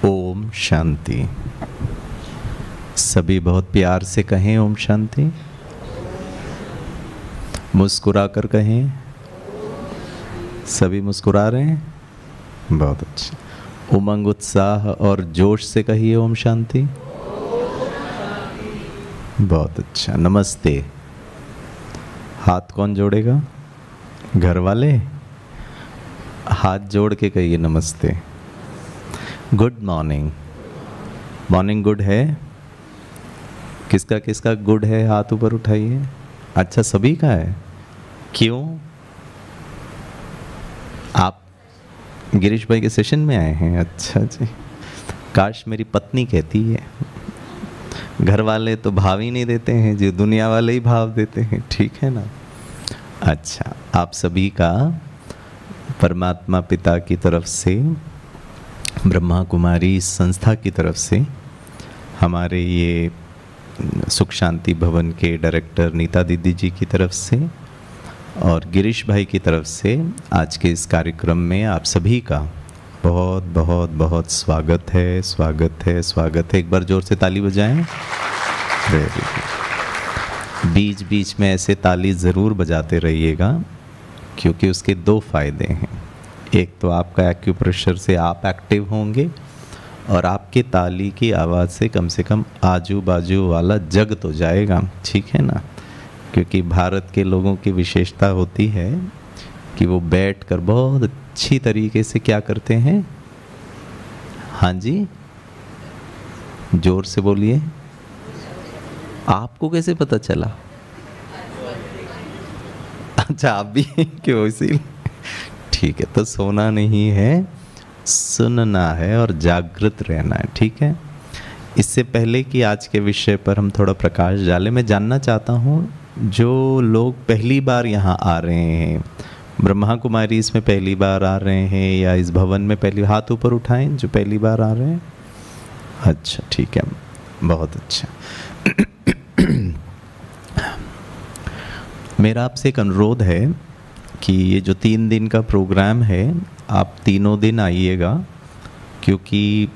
ओम शांति। सभी बहुत प्यार से कहें ओम शांति। मुस्कुरा कर कहें। सभी मुस्कुरा रहे हैं, बहुत अच्छा। उमंग, उत्साह और जोश से कहिए ओम शांति। बहुत अच्छा। नमस्ते। हाथ कौन जोड़ेगा? घर वाले? हाथ जोड़ के कहिए नमस्ते। Good morning. मॉर्निंग गुड है? किसका किसका गुड है? हाथ ऊपर उठाइए। अच्छा, सभी का है। क्यों? आप गिरीश भाई के सेशन में आए हैं? अच्छा जी। काश मेरी पत्नी कहती है। घर वाले तो भाव ही नहीं देते हैं, जो दुनिया वाले ही भाव देते हैं, ठीक है ना। अच्छा, आप सभी का परमात्मा पिता की तरफ से, ब्रह्मा कुमारी संस्था की तरफ से, हमारे ये सुख शांति भवन के डायरेक्टर नीता दीदी जी की तरफ से और गिरीश भाई की तरफ से आज के इस कार्यक्रम में आप सभी का बहुत बहुत बहुत स्वागत है, स्वागत है, स्वागत है। एक बार जोर से ताली बजाएं। Very good. बीच बीच में ऐसे ताली ज़रूर बजाते रहिएगा, क्योंकि उसके दो फायदे हैं। एक तो आपका एक्यूप्रेशर से आप एक्टिव होंगे और आपके ताली की आवाज़ से कम आजू बाजू वाला जग तो जाएगा, ठीक है ना। क्योंकि भारत के लोगों की विशेषता होती है कि वो बैठकर बहुत अच्छी तरीके से क्या करते हैं। हाँ जी, जोर से बोलिए। आपको कैसे पता चला? अच्छा, आप भी क्यों? इसीलिए ठीक है। तो सोना नहीं है, सुनना है और जागृत रहना है, ठीक है। इससे पहले कि आज के विषय पर हम थोड़ा प्रकाश डालें, मैं जानना चाहता हूँ जो लोग पहली बार यहाँ आ रहे हैं, ब्रह्मा कुमारी इसमें पहली बार आ रहे हैं या इस भवन में पहली, हाथ ऊपर उठाएं जो पहली बार आ रहे हैं। अच्छा, ठीक है, बहुत अच्छा। मेरा आपसे एक अनुरोध है कि ये जो 3 दिन का प्रोग्राम है, आप तीनों दिन आइएगा, क्योंकि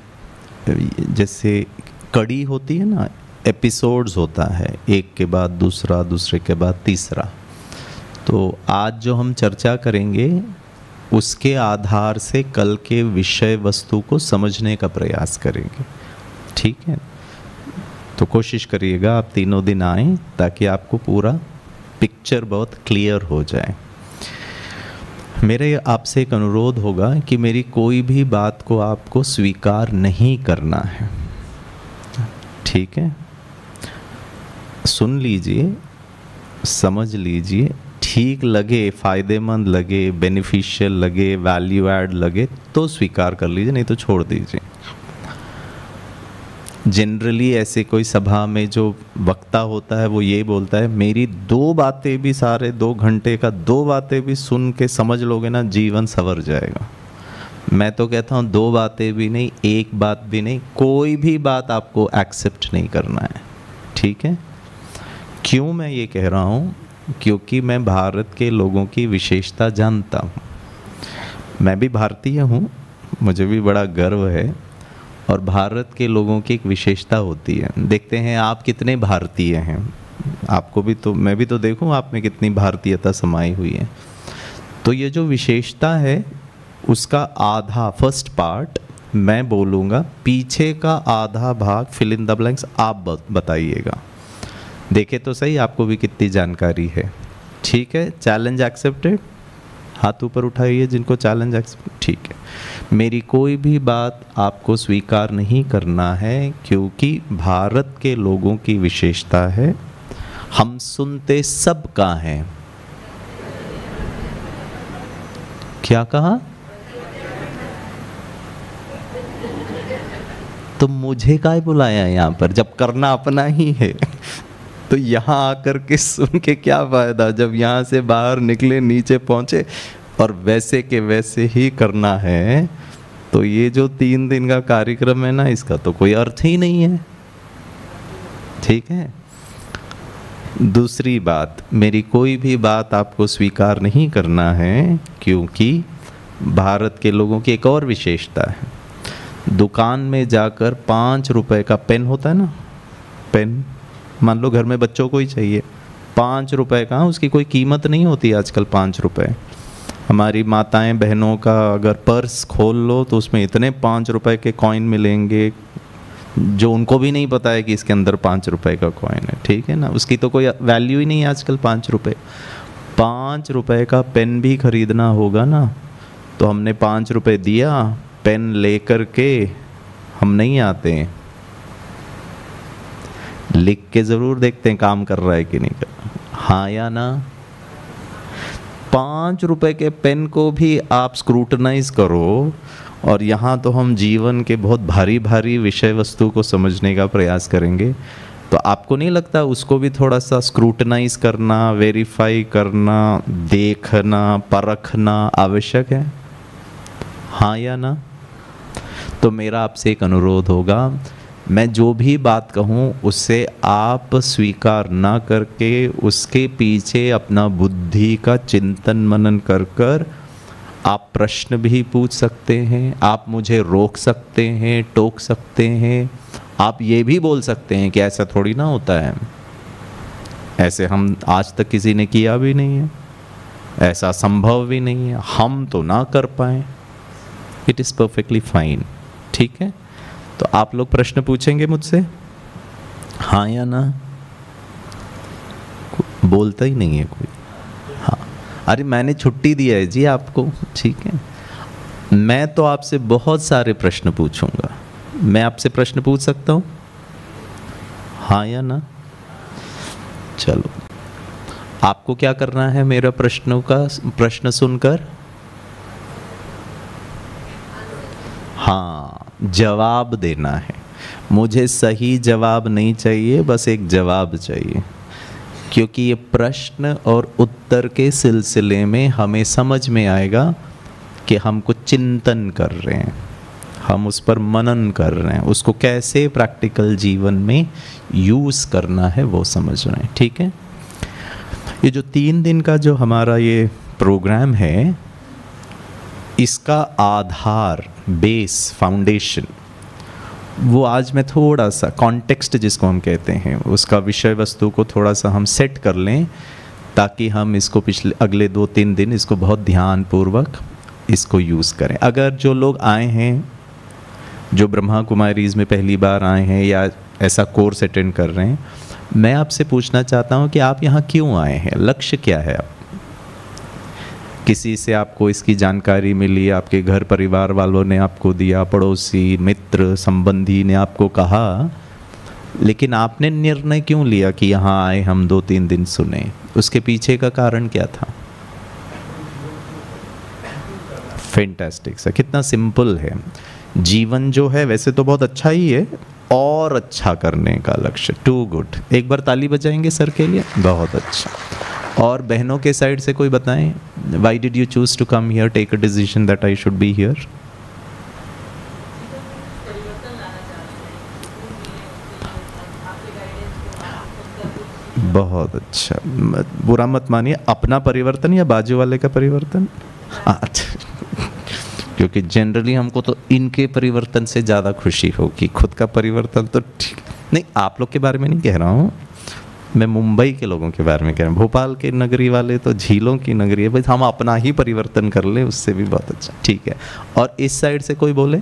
जैसे कड़ी होती है ना, एपिसोड्स होता है, एक के बाद दूसरा, दूसरे के बाद तीसरा। तो आज जो हम चर्चा करेंगे उसके आधार से कल के विषय वस्तु को समझने का प्रयास करेंगे, ठीक है। तो कोशिश करिएगा आप तीनों दिन आएँ, ताकि आपको पूरा पिक्चर बहुत क्लियर हो जाए। मेरे आपसे एक अनुरोध होगा कि मेरी कोई भी बात को आपको स्वीकार नहीं करना है, ठीक है। सुन लीजिए, समझ लीजिए, ठीक लगे, फ़ायदेमंद लगे, बेनिफिशियल लगे, वैल्यू ऐड लगे तो स्वीकार कर लीजिए, नहीं तो छोड़ दीजिए। जनरली ऐसे कोई सभा में जो वक्ता होता है वो ये बोलता है, मेरी 2 बातें भी, सारे 2 घंटे का 2 बातें भी सुन के समझ लोगे ना, जीवन संवर जाएगा। मैं तो कहता हूँ 2 बातें भी नहीं, 1 बात भी नहीं, कोई भी बात आपको एक्सेप्ट नहीं करना है, ठीक है। क्यों मैं ये कह रहा हूँ? क्योंकि मैं भारत के लोगों की विशेषता जानता हूँ। मैं भी भारतीय हूँ, मुझे भी बड़ा गर्व है। और भारत के लोगों की एक विशेषता होती है, देखते हैं आप कितने भारतीय हैं। आपको भी तो, मैं भी तो देखूं आप में कितनी भारतीयता समाई हुई है। तो ये जो विशेषता है उसका आधा, फर्स्ट पार्ट मैं बोलूँगा, पीछे का आधा भाग फिल इन द ब्लैंक्स आप बताइएगा। देखे तो सही आपको भी कितनी जानकारी है, ठीक है। Challenge accepted? हाथ ऊपर उठाइए जिनको चैलेंज एक्सेप्ट, ठीक है। मेरी कोई भी बात आपको स्वीकार नहीं करना है, क्योंकि भारत के लोगों की विशेषता है, हम सुनते सब का हैं। क्या कहा? तो मुझे काहे बुलाया यहाँ पर, जब करना अपना ही है। तो यहाँ आकर के सुन के क्या फ़ायदा, जब यहाँ से बाहर निकले, नीचे पहुँचे और वैसे के वैसे ही करना है। तो ये जो 3 दिन का कार्यक्रम है ना, इसका तो कोई अर्थ ही नहीं है, ठीक है। दूसरी बात, मेरी कोई भी बात आपको स्वीकार नहीं करना है, क्योंकि भारत के लोगों की एक और विशेषता है, दुकान में जाकर 5 रुपए का पेन होता है ना, पेन मान लो घर में बच्चों को ही चाहिए, 5 रुपए का, उसकी कोई कीमत नहीं होती आजकल 5 रुपए। हमारी माताएं बहनों का अगर पर्स खोल लो तो उसमें इतने 5 रुपए के कॉइन मिलेंगे जो उनको भी नहीं पता है कि इसके अंदर 5 रुपए का कॉइन है, ठीक है ना। उसकी तो कोई वैल्यू ही नहीं है आजकल 5 रुपए। 5 रुपए का पेन भी खरीदना होगा ना, तो हमने 5 रुपए दिया, पेन लेकर के हम नहीं आते हैं, लिख के ज़रूर देखते हैं काम कर रहा है कि नहीं कर रहा, हाँ या ना। 5 रुपए के पेन को भी आप स्क्रूटनाइज करो, और यहाँ तो हम जीवन के बहुत भारी भारी विषय वस्तु को समझने का प्रयास करेंगे, तो आपको नहीं लगता उसको भी थोड़ा सा स्क्रूटनाइज करना, वेरीफाई करना, देखना, परखना आवश्यक है, हाँ या ना। तो मेरा आपसे एक अनुरोध होगा, मैं जो भी बात कहूँ उससे आप स्वीकार ना करके उसके पीछे अपना बुद्धि का चिंतन मनन कर कर आप प्रश्न भी पूछ सकते हैं, आप मुझे रोक सकते हैं, टोक सकते हैं, आप ये भी बोल सकते हैं कि ऐसा थोड़ी ना होता है, ऐसे हम आज तक किसी ने किया भी नहीं है, ऐसा संभव भी नहीं है, हम तो ना कर पाए, इट इज़ परफेक्टली फाइन, ठीक है। तो आप लोग प्रश्न पूछेंगे मुझसे, हाँ या ना। बोलता ही नहीं है कोई, हाँ, अरे मैंने छुट्टी दिया है जी आपको, ठीक है। मैं तो आपसे बहुत सारे प्रश्न पूछूंगा, मैं आपसे प्रश्न पूछ सकता हूँ, हाँ या ना। चलो, आपको क्या करना है मेरा प्रश्न सुनकर, हाँ, जवाब देना है। मुझे सही जवाब नहीं चाहिए, बस एक जवाब चाहिए, क्योंकि ये प्रश्न और उत्तर के सिलसिले में हमें समझ में आएगा कि हम कुछ चिंतन कर रहे हैं, हम उस पर मनन कर रहे हैं, उसको कैसे प्रैक्टिकल जीवन में यूज़ करना है वो समझ रहे हैं, ठीक है। ये जो 3 दिन का जो हमारा ये प्रोग्राम है, इसका आधार, बेस, फाउंडेशन, वो आज मैं थोड़ा सा कॉन्टेक्स्ट जिसको हम कहते हैं, उसका विषय वस्तु को थोड़ा सा हम सेट कर लें, ताकि हम इसको अगले 2-3 दिन इसको बहुत ध्यानपूर्वक इसको यूज़ करें। अगर जो लोग आए हैं, जो ब्रह्मा कुमारीज़ में पहली बार आए हैं या ऐसा कोर्स अटेंड कर रहे हैं, मैं आपसे पूछना चाहता हूँ कि आप यहाँ क्यों आए हैं, लक्ष्य क्या है। आप किसी से आपको इसकी जानकारी मिली, आपके घर परिवार वालों ने आपको दिया, पड़ोसी, मित्र, संबंधी ने आपको कहा, लेकिन आपने निर्णय क्यों लिया कि यहाँ आए हम 2-3 दिन सुने, उसके पीछे का कारण क्या था। फैंटास्टिक सा, कितना सिंपल है। जीवन जो है वैसे तो बहुत अच्छा ही है, और अच्छा करने का लक्ष्य, टू गुड। एक बार ताली बजाएंगे सर के लिए, बहुत अच्छा। और बहनों के साइड से कोई बताएं, why did you choose to come here, take a decision that I should be here. बहुत अच्छा, बुरा मत मानिए, अपना परिवर्तन या बाजू वाले का परिवर्तन। अच्छा, क्योंकि जनरली हमको तो इनके परिवर्तन से ज़्यादा खुशी होगी, खुद का परिवर्तन तो ठीक नहीं। आप लोग के बारे में नहीं कह रहा हूँ मैं, मुंबई के लोगों के बारे में कह रहा हूँ। भोपाल के नगरी वाले तो झीलों की नगरी है भाई, हम अपना ही परिवर्तन कर ले, उससे भी बहुत अच्छा, ठीक है। और इस साइड से कोई बोले,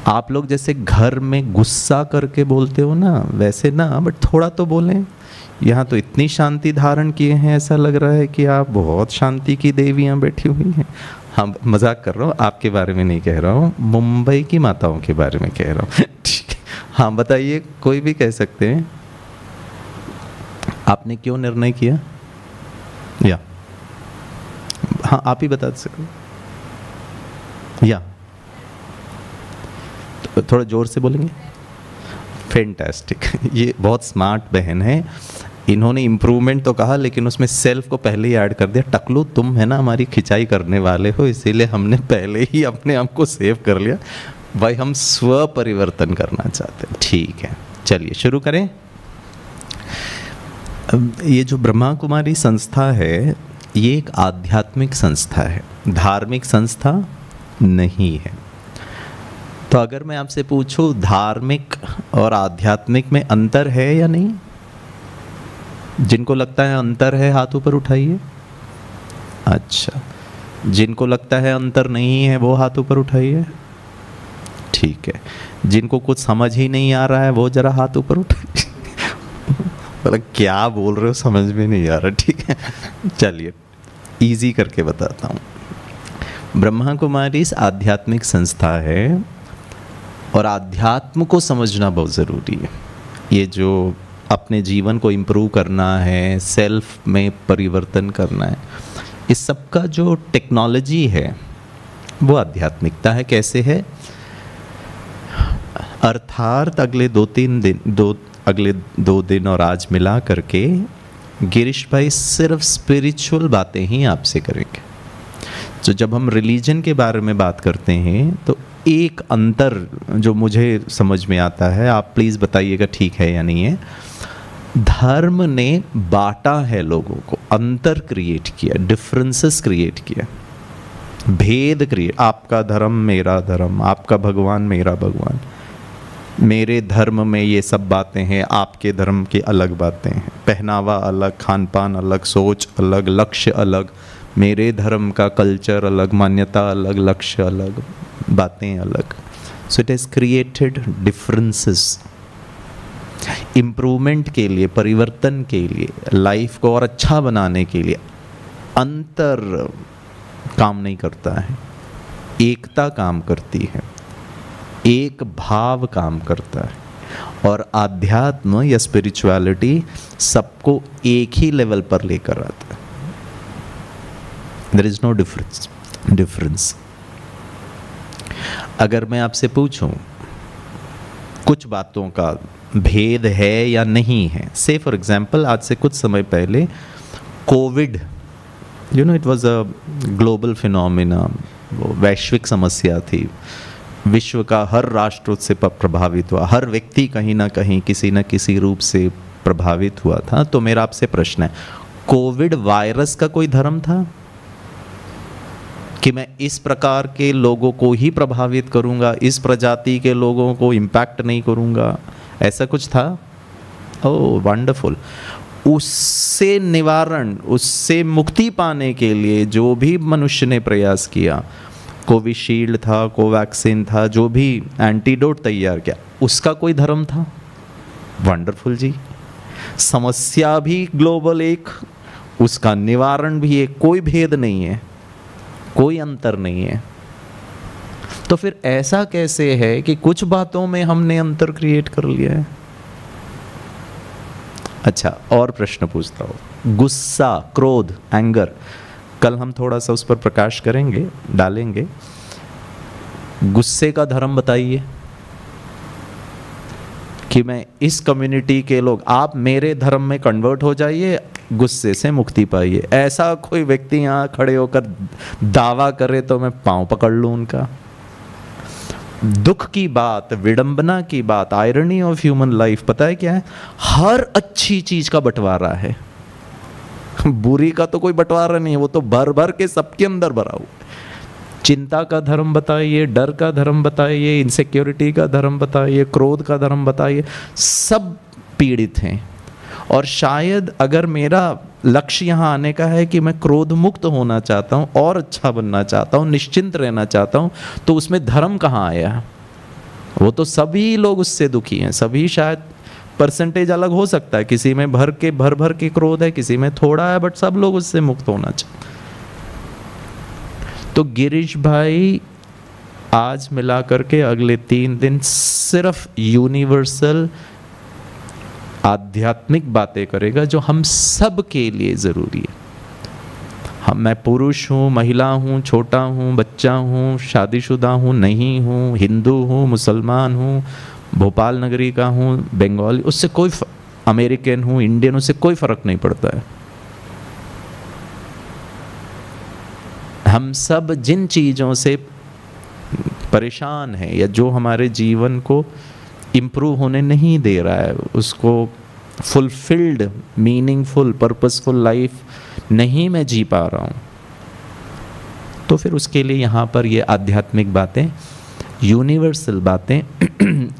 आप लोग जैसे घर में गुस्सा करके बोलते हो ना, वैसे ना, बट थोड़ा तो बोलें। यहाँ तो इतनी शांति धारण किए हैं, ऐसा लग रहा है कि आप बहुत शांति की देवियाँ बैठी हुई हैं। हाँ, मजाक कर रहा हूँ, आपके बारे में नहीं कह रहा हूँ, मुंबई की माताओं के बारे में कह रहा हूँ, ठीक है। हाँ बताइए, कोई भी कह सकते हैं, आपने क्यों निर्णय किया, या हाँ आप ही बता सको, या तो थोड़ा जोर से बोलेंगे। फैंटास्टिक, ये बहुत स्मार्ट बहन है, इन्होंने इम्प्रूवमेंट तो कहा लेकिन उसमें सेल्फ को पहले ही ऐड कर दिया। टकलू तुम है ना हमारी खिंचाई करने वाले हो, इसीलिए हमने पहले ही अपने आप को सेव कर लिया भाई, हम स्व परिवर्तन करना चाहते हैं, ठीक है। चलिए शुरू करें। ये जो ब्रह्मा कुमारी संस्था है, ये एक आध्यात्मिक संस्था है, धार्मिक संस्था नहीं है। तो अगर मैं आपसे पूछूं धार्मिक और आध्यात्मिक में अंतर है या नहीं? जिनको लगता है अंतर है हाथ ऊपर उठाइए। अच्छा, जिनको लगता है अंतर नहीं है वो हाथ ऊपर उठाइए। ठीक है, जिनको कुछ समझ ही नहीं आ रहा है वो जरा हाथ ऊपर उठाइए। मतलब क्या बोल रहे हो समझ में नहीं आ रहा। ठीक है, चलिए इजी करके बताता हूँ। ब्रह्मा कुमारी आध्यात्मिक संस्था है और अध्यात्म को समझना बहुत ज़रूरी है। ये जो अपने जीवन को इम्प्रूव करना है, सेल्फ में परिवर्तन करना है, इस सब का जो टेक्नोलॉजी है वो आध्यात्मिकता है। कैसे है? अर्थात अगले 2 दिन और आज मिला करके गिरीश भाई सिर्फ स्पिरिचुअल बातें ही आपसे करेंगे। तो जब हम रिलीजन के बारे में बात करते हैं तो एक अंतर जो मुझे समझ में आता है, आप प्लीज़ बताइएगा ठीक है या नहीं है। धर्म ने बांटा है लोगों को, अंतर क्रिएट किया, डिफरेंसेस क्रिएट किया, भेद क्रिएट। आपका धर्म मेरा धर्म, आपका भगवान मेरा भगवान, मेरे धर्म में ये सब बातें हैं, आपके धर्म की अलग बातें हैं, पहनावा अलग, खान पान अलग, सोच अलग, लक्ष्य अलग, मेरे धर्म का कल्चर अलग, मान्यता अलग, लक्ष्य अलग, बातें अलग। So it has created differences. Improvement के लिए, परिवर्तन के लिए, लाइफ को और अच्छा बनाने के लिए अंतर काम नहीं करता है, एकता काम करती है, एक भाव काम करता है। और आध्यात्म या स्पिरिचुअलिटी सबको एक ही लेवल पर लेकर आता है। There is no difference. अगर मैं आपसे पूछूं कुछ बातों का भेद है या नहीं है, से फॉर एग्जाम्पल आज से कुछ समय पहले Covid, it was a global phenomena, वो वैश्विक समस्या थी, विश्व का हर राष्ट्र उससे प्रभावित हुआ, हर व्यक्ति कहीं ना कहीं किसी न किसी रूप से प्रभावित हुआ था। तो मेरा आपसे प्रश्न है, कोविड वायरस का कोई धर्म था कि मैं इस प्रकार के लोगों को ही प्रभावित करूंगा, इस प्रजाति के लोगों को इम्पैक्ट नहीं करूंगा, ऐसा कुछ था? ओह वंडरफुल। उससे निवारण, उससे मुक्ति पाने के लिए जो भी मनुष्य ने प्रयास किया, कोविशील्ड था, कोवैक्सीन था, जो भी एंटीडोट तैयार किया, उसका कोई धर्म था? वंडरफुल जी। समस्या भी ग्लोबल एक, उसका निवारण भी एक, कोई भेद नहीं है, कोई अंतर नहीं है। तो फिर ऐसा कैसे है कि कुछ बातों में हमने अंतर क्रिएट कर लिया है? अच्छा, और प्रश्न पूछता हूं। गुस्सा, क्रोध, एंगर, कल हम थोड़ा सा उस पर प्रकाश करेंगे, डालेंगे। गुस्से का धर्म बताइए कि मैं इस कम्युनिटी के लोग, आप मेरे धर्म में कन्वर्ट हो जाइए, गुस्से से मुक्ति पाइए। ऐसा कोई व्यक्ति यहाँ खड़े होकर दावा करे तो मैं पांव पकड़ लूं उनका। दुख की बात, विडंबना की बात, आयरनी ऑफ ह्यूमन लाइफ पता है क्या है? हर अच्छी चीज का बंटवारा है, बुरी का तो कोई बंटवारा नहीं है, वो तो भर भर के सबके अंदर भरा हुआ। चिंता का धर्म बताइए, डर का धर्म बताइए, इनसिक्योरिटी का धर्म बताइए, क्रोध का धर्म बताइए, सब पीड़ित हैं। और शायद अगर मेरा लक्ष्य यहाँ आने का है कि मैं क्रोध मुक्त होना चाहता हूँ और अच्छा बनना चाहता हूँ, निश्चिंत रहना चाहता हूँ, तो उसमें धर्म कहाँ आया? वो तो सभी लोग उससे दुखी हैं, सभी, शायद परसेंटेज अलग हो सकता है, किसी में भर भर के क्रोध है, किसी में थोड़ा है, बट सब लोग उससे मुक्त होना चाहिए। तो गिरीश भाई आज मिला करके अगले 3 दिन सिर्फ यूनिवर्सल आध्यात्मिक बातें करेगा जो हम सब के लिए ज़रूरी है। मैं पुरुष हूँ, महिला हूँ, छोटा हूँ, बच्चा हूँ, शादीशुदा हूँ, नहीं हूँ, हिंदू हूँ, मुसलमान हूँ, भोपाल नगरी का हूँ, बंगाली, उससे कोई, अमेरिकन हूँ, इंडियन, उससे कोई फ़र्क नहीं पड़ता है। हम सब जिन चीज़ों से परेशान हैं या जो हमारे जीवन को इम्प्रूव होने नहीं दे रहा है, उसको फुलफिल्ड, मीनिंगफुल, पर्पसफुल लाइफ नहीं मैं जी पा रहा हूँ, तो फिर उसके लिए यहाँ पर ये आध्यात्मिक बातें यूनिवर्सल बातें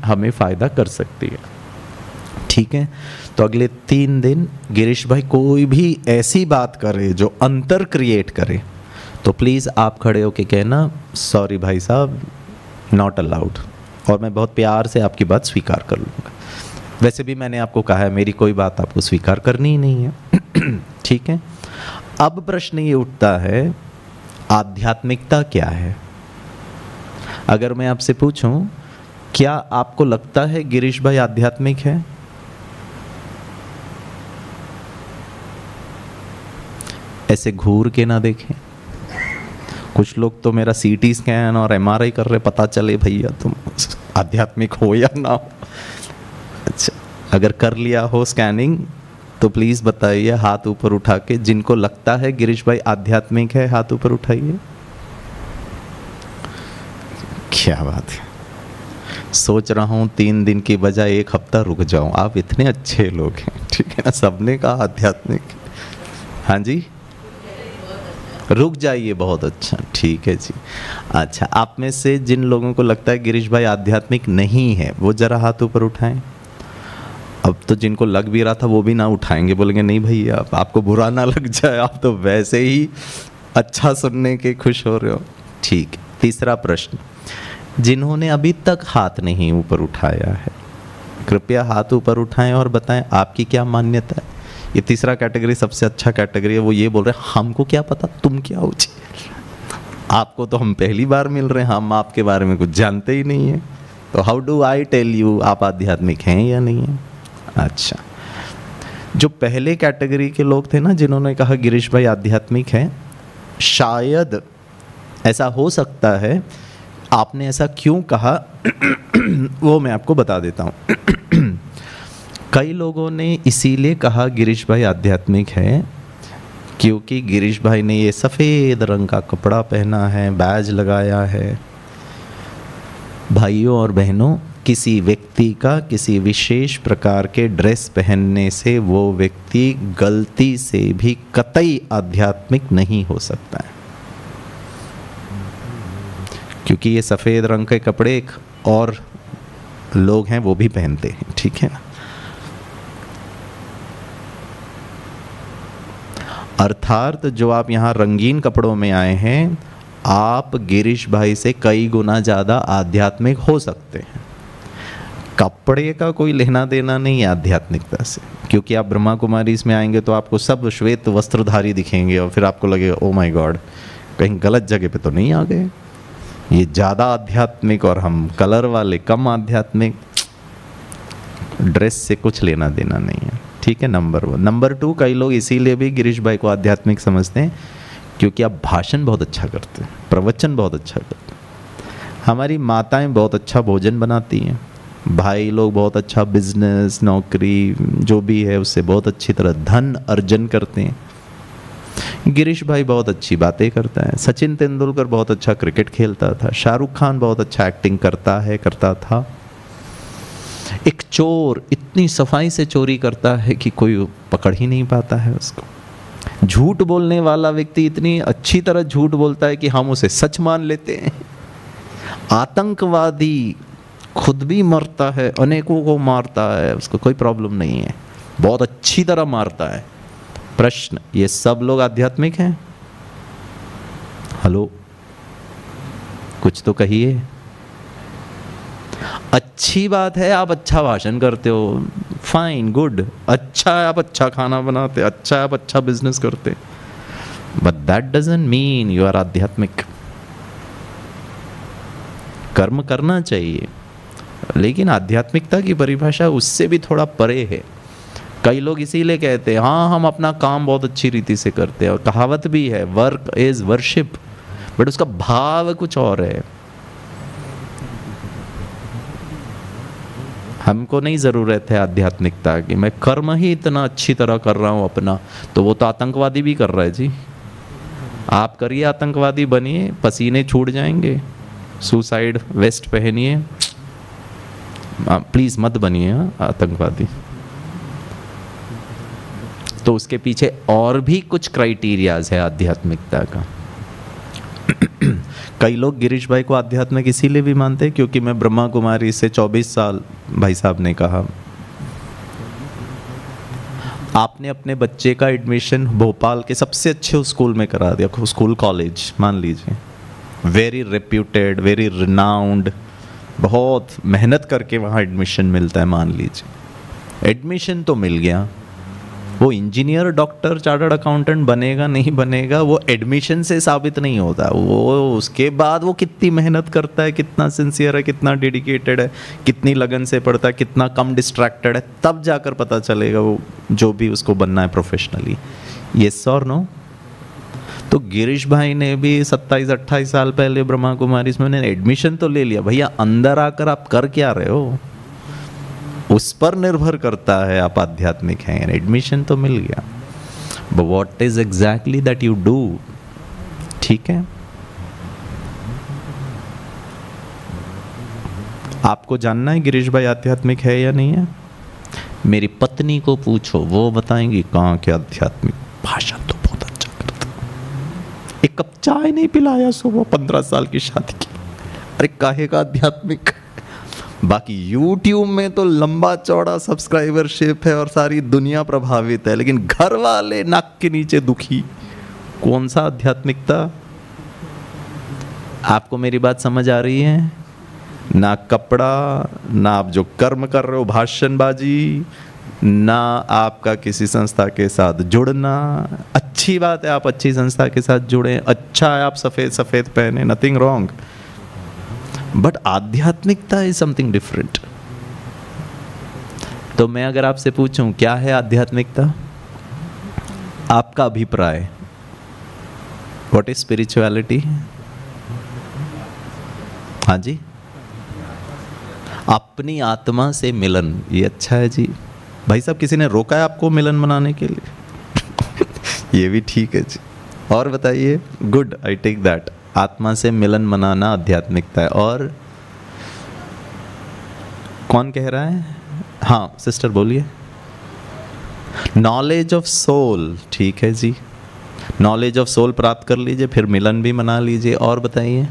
हमें फ़ायदा कर सकती है। ठीक है, तो अगले 3 दिन गिरीश भाई कोई भी ऐसी बात करे जो अंतर क्रिएट करे तो प्लीज़ आप खड़े होके कहना सॉरी भाई साहब, नॉट अलाउड, और मैं बहुत प्यार से आपकी बात स्वीकार कर लूँगा। वैसे भी मैंने आपको कहा है मेरी कोई बात आपको स्वीकार करनी ही नहीं है। ठीक है, अब प्रश्न ये उठता है आध्यात्मिकता क्या है। अगर मैं आपसे पूछूं क्या आपको लगता है गिरीश भाई आध्यात्मिक है? ऐसे घूर के ना देखें। कुछ लोग तो मेरा सीटी स्कैन और एमआरआई कर रहे, पता चले भैया तुम आध्यात्मिक हो या ना हो। अच्छा, अगर कर लिया हो स्कैनिंग तो प्लीज़ बताइए हाथ ऊपर उठा के। जिनको लगता है गिरीश भाई आध्यात्मिक है हाथ ऊपर उठाइए। क्या बात है, सोच रहा हूँ 3 दिन की बजाय 1 हफ्ता रुक जाऊँ। आप इतने अच्छे लोग हैं। ठीक है ना, सबने कहा आध्यात्मिक। हाँ जी, रुक जाइए, बहुत अच्छा, ठीक है जी। अच्छा, आप में से जिन लोगों को लगता है गिरीश भाई आध्यात्मिक नहीं है वो जरा हाथ ऊपर उठाएं। अब तो जिनको लग भी रहा था वो भी ना उठाएंगे, बोलेंगे नहीं भैया आपको बुरा ना लग जाए, आप तो वैसे ही अच्छा सुनने के खुश हो रहे हो। ठीक, तीसरा प्रश्न, जिन्होंने अभी तक हाथ नहीं ऊपर उठाया है कृपया हाथ ऊपर उठाएं और बताएं आपकी क्या मान्यता है। ये तीसरा कैटेगरी सबसे अच्छा कैटेगरी है। वो ये बोल रहे हैं हमको क्या पता तुम क्या हो जी, आपको तो हम पहली बार मिल रहे हैं, हम आपके बारे में कुछ जानते ही नहीं हैं, तो how do I tell you आप आध्यात्मिक हैं या नहीं हैं। अच्छा, जो पहले कैटेगरी के लोग थे ना जिन्होंने कहा गिरीश भाई आध्यात्मिक हैं, शायद ऐसा हो सकता है आपने ऐसा क्यों कहा वो मैं आपको बता देता हूँ। कई लोगों ने इसीलिए कहा गिरीश भाई आध्यात्मिक है क्योंकि गिरीश भाई ने ये सफ़ेद रंग का कपड़ा पहना है, बैज लगाया है। भाइयों और बहनों, किसी व्यक्ति का किसी विशेष प्रकार के ड्रेस पहनने से वो व्यक्ति गलती से भी कतई आध्यात्मिक नहीं हो सकता है, क्योंकि ये सफ़ेद रंग के कपड़े एक और लोग हैं वो भी पहनते हैं। ठीक है ना, अर्थात जो आप यहाँ रंगीन कपड़ों में आए हैं आप गिरीश भाई से कई गुना ज़्यादा आध्यात्मिक हो सकते हैं। कपड़े का कोई लेना देना नहीं है आध्यात्मिकता से, क्योंकि आप ब्रह्मा कुमारी इसमें आएंगे तो आपको सब श्वेत वस्त्रधारी दिखेंगे और फिर आपको लगेगा ओ माय गॉड कहीं गलत जगह पे तो नहीं आ गए, ये ज़्यादा आध्यात्मिक और हम कलर वाले कम आध्यात्मिक। ड्रेस से कुछ लेना देना नहीं है। ठीक है, नंबर 1। नंबर 2, कई लोग इसीलिए भी गिरीश भाई को आध्यात्मिक समझते हैं क्योंकि आप भाषण बहुत अच्छा करते हैं, प्रवचन बहुत अच्छा करते हैं। हमारी माताएं बहुत अच्छा भोजन बनाती हैं, भाई लोग बहुत अच्छा बिजनेस नौकरी जो भी है उससे बहुत अच्छी तरह धन अर्जन करते हैं। गिरीश भाई बहुत अच्छी बातें करता है। सचिन तेंदुलकर बहुत अच्छा क्रिकेट खेलता था। शाहरुख खान बहुत अच्छा एक्टिंग करता था। एक चोर इतनी सफाई से चोरी करता है कि कोई पकड़ ही नहीं पाता है उसको। झूठ बोलने वाला व्यक्ति इतनी अच्छी तरह झूठ बोलता है कि हम उसे सच मान लेते हैं। आतंकवादी खुद भी मरता है, अनेकों को मारता है, उसको कोई प्रॉब्लम नहीं है, बहुत अच्छी तरह मारता है। प्रश्न, ये सब लोग आध्यात्मिक हैं? हेलो, कुछ तो कहिए। अच्छी बात है आप अच्छा भाषण करते हो, फाइन गुड, अच्छा है आप अच्छा खाना बनाते, अच्छा है आप अच्छा बिजनेस करते, but that doesn't mean you are आध्यात्मिक। कर्म करना चाहिए, लेकिन आध्यात्मिकता की परिभाषा उससे भी थोड़ा परे है। कई लोग इसीलिए कहते हैं हाँ हम अपना काम बहुत अच्छी रीति से करते हैं, और कहावत भी है वर्क इज वर्शिप, बट उसका भाव कुछ और है। हमको नहीं ज़रूरत है आध्यात्मिकता की, मैं कर्म ही इतना अच्छी तरह कर रहा हूँ अपना, तो वो तो आतंकवादी भी कर रहा है जी। आप करिए, आतंकवादी बनिए, पसीने छूट जाएंगे, सुसाइड वेस्ट पहनिए, प्लीज़ मत बनिए आतंकवादी। तो उसके पीछे और भी कुछ क्राइटेरियाज है आध्यात्मिकता का। कई लोग गिरीश भाई को आध्यात्मिक इसीलिए भी मानते हैं क्योंकि मैं ब्रह्मा कुमारी से 24 साल, भाई साहब ने कहा, आपने अपने बच्चे का एडमिशन भोपाल के सबसे अच्छे स्कूल में करा दिया, स्कूल कॉलेज मान लीजिए, वेरी रेप्यूटेड, वेरी रिनाउंड, बहुत मेहनत करके वहाँ एडमिशन मिलता है, मान लीजिए एडमिशन तो मिल गया, वो इंजीनियर, डॉक्टर, चार्टर्ड अकाउंटेंट बनेगा नहीं बनेगा वो एडमिशन से साबित नहीं होता, वो उसके बाद वो कितनी मेहनत करता है, कितना सिंसियर है, कितना डेडिकेटेड है, कितनी लगन से पढ़ता है, कितना कम डिस्ट्रैक्टेड है, तब जाकर पता चलेगा वो जो भी उसको बनना है प्रोफेशनली। यस और नो? तो गिरीश भाई ने भी 27-28 साल पहले ब्रह्मा कुमारी इसमें एडमिशन तो ले लिया, भैया अंदर आकर आप कर क्या रहे हो उस पर निर्भर करता है आप आध्यात्मिक हैं। एडमिशन तो मिल गया, but what is exactly that you do, ठीक है? आपको जानना है गिरीश भाई आध्यात्मिक है या नहीं है? मेरी पत्नी को पूछो, वो बताएंगी कहाँ के आध्यात्मिक, भाषण तो बहुत अच्छा करता, एक कप चाय नहीं पिलाया सुबह 15 साल की शादी की, अरे काहे का आध्यात्मिक। बाकी YouTube में तो लंबा चौड़ा सब्सक्राइबरशिप है और सारी दुनिया प्रभावित है, लेकिन घर वाले नाक के नीचे दुखी, कौन सा आध्यात्मिकता? आपको मेरी बात समझ आ रही है? ना कपड़ा, ना आप जो कर्म कर रहे हो भाषणबाजी, ना आपका किसी संस्था के साथ जुड़ना। अच्छी बात है आप अच्छी संस्था के साथ जुड़े, अच्छा है आप सफ़ेद सफ़ेद पहने, नथिंग रॉन्ग, बट आध्यात्मिकता इज समथिंग डिफरेंट। तो मैं अगर आपसे पूछूं क्या है आध्यात्मिकता, आपका अभिप्राय, व्हाट इज स्पिरिचुअलिटी? हाँ जी, अपनी आत्मा से मिलन, ये अच्छा है जी। भाई साहब किसी ने रोका है आपको मिलन मनाने के लिए? ये भी ठीक है जी। और बताइए, गुड, आई टेक दैट। आत्मा से मिलन मनाना आध्यात्मिकता है। और कौन कह रहा है? हाँ सिस्टर बोलिए। नॉलेज ऑफ सोल, ठीक है जी, नॉलेज ऑफ सोल प्राप्त कर लीजिए, फिर मिलन भी मना लीजिए। और बताइए,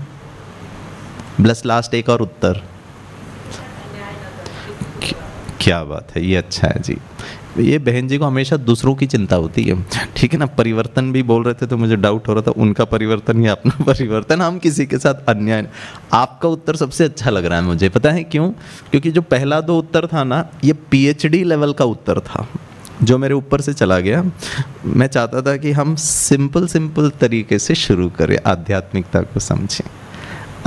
ब्लस लास्ट एक और उत्तर। क्या बात है, ये अच्छा है जी। ये बहन जी को हमेशा दूसरों की चिंता होती है, ठीक है ना। परिवर्तन भी बोल रहे थे तो मुझे डाउट हो रहा था, उनका परिवर्तन या अपना परिवर्तन, हम किसी के साथ अन्याय। आपका उत्तर सबसे अच्छा लग रहा है मुझे, पता है क्यों? क्योंकि जो पहला दो उत्तर था ना, ये PhD लेवल का उत्तर था जो मेरे ऊपर से चला गया। मैं चाहता था कि हम सिंपल तरीके से शुरू करें, आध्यात्मिकता को समझें।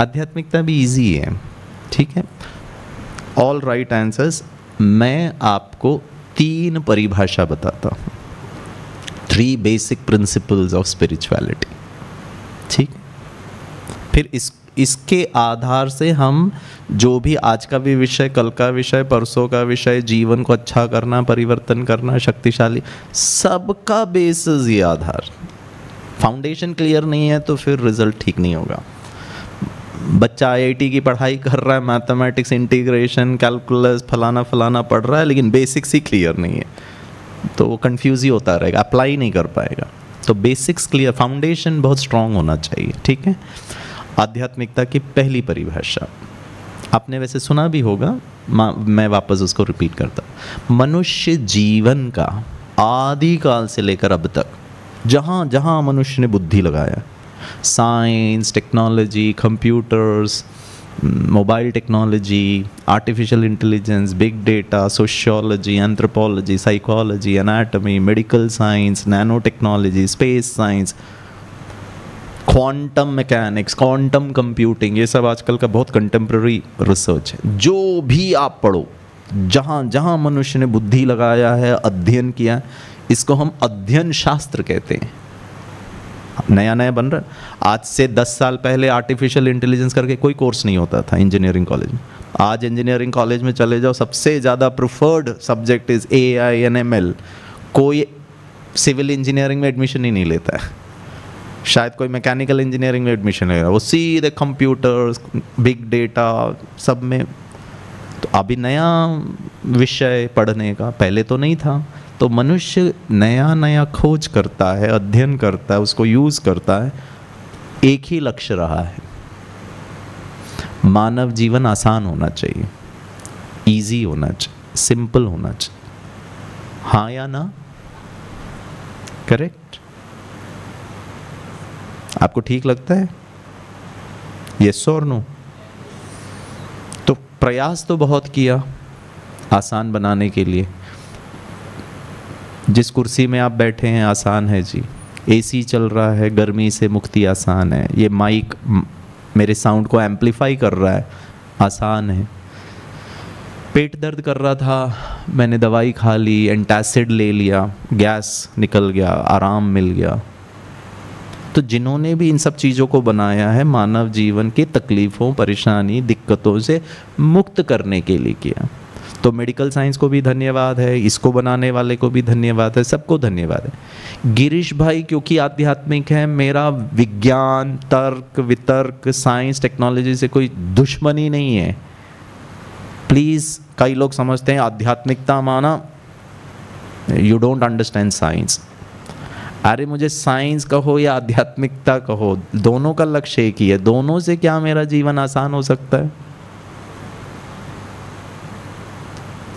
आध्यात्मिकता भी ईजी है, ठीक है। All right answers. मैं आपको 3 परिभाषा बताता हूँ, 3 बेसिक प्रिंसिपल्स ऑफ स्पिरिचुअलिटी, ठीक। फिर इसके आधार से हम जो भी आज का भी विषय, कल का विषय, परसों का विषय, जीवन को अच्छा करना, परिवर्तन करना, शक्तिशाली, सबका बेसिस ये आधार। फाउंडेशन क्लियर नहीं है तो फिर रिजल्ट ठीक नहीं होगा। बच्चा IIT की पढ़ाई कर रहा है, मैथमेटिक्स, इंटीग्रेशन, कैलकुलस, फलाना फलाना पढ़ रहा है, लेकिन बेसिक्स ही क्लियर नहीं है तो वो कंफ्यूज ही होता रहेगा, अप्लाई नहीं कर पाएगा। तो बेसिक्स क्लियर, फाउंडेशन बहुत स्ट्रांग होना चाहिए, ठीक है। आध्यात्मिकता की पहली परिभाषा आपने वैसे सुना भी होगा, मैं वापस उसको रिपीट करता हूँ। मनुष्य जीवन का आदिकाल से लेकर अब तक जहाँ जहाँ मनुष्य ने बुद्धि लगाया, science, technology, computers, mobile technology, artificial intelligence, big data, sociology, anthropology, psychology, anatomy, medical science, nano technology, space science, quantum mechanics, quantum computing, ये सब आजकल का बहुत कंटेम्प्रेरी रिसर्च है। जो भी आप पढ़ो, जहाँ जहाँ मनुष्य ने बुद्धि लगाया है, अध्ययन किया, इसको हम अध्ययन शास्त्र कहते हैं। नया नया बन रहा है। आज से 10 साल पहले आर्टिफिशियल इंटेलिजेंस करके कोई कोर्स नहीं होता था इंजीनियरिंग कॉलेज में। आज इंजीनियरिंग कॉलेज में चले जाओ, सबसे ज़्यादा preferred subject is AI and ML। कोई सिविल इंजीनियरिंग में एडमिशन ही नहीं लेता है, शायद कोई मैकेनिकल इंजीनियरिंग में एडमिशन लेगा, वो सीधे कंप्यूटर्स, बिग डेटा सब में। तो अभी नया विषय पढ़ने का, पहले तो नहीं था। तो मनुष्य नया नया खोज करता है, अध्ययन करता है, उसको यूज़ करता है। एक ही लक्ष्य रहा है, मानव जीवन आसान होना चाहिए, इजी होना चाहिए, सिंपल होना चाहिए। हाँ या ना? करेक्ट? आपको ठीक लगता है? यस और नो? तो प्रयास तो बहुत किया आसान बनाने के लिए। जिस कुर्सी में आप बैठे हैं आसान है जी, एसी चल रहा है, गर्मी से मुक्ति आसान है, ये माइक मेरे साउंड को एम्पलीफाई कर रहा है, आसान है। पेट दर्द कर रहा था, मैंने दवाई खा ली, एंटासिड ले लिया, गैस निकल गया, आराम मिल गया। तो जिन्होंने भी इन सब चीज़ों को बनाया है मानव जीवन की तकलीफ़ों, परेशानी, दिक्कतों से मुक्त करने के लिए किया। तो मेडिकल साइंस को भी धन्यवाद है, इसको बनाने वाले को भी धन्यवाद है, सबको धन्यवाद है। गिरीश भाई क्योंकि आध्यात्मिक है, मेरा विज्ञान, तर्क, वितर्क, साइंस, टेक्नोलॉजी से कोई दुश्मनी नहीं है। प्लीज़, कई लोग समझते हैं आध्यात्मिकता माना यू डोंट अंडरस्टैंड साइंस। अरे मुझे साइंस कहो या आध्यात्मिकता कहो, दोनों का लक्ष्य एक ही है। दोनों से क्या मेरा जीवन आसान हो सकता है?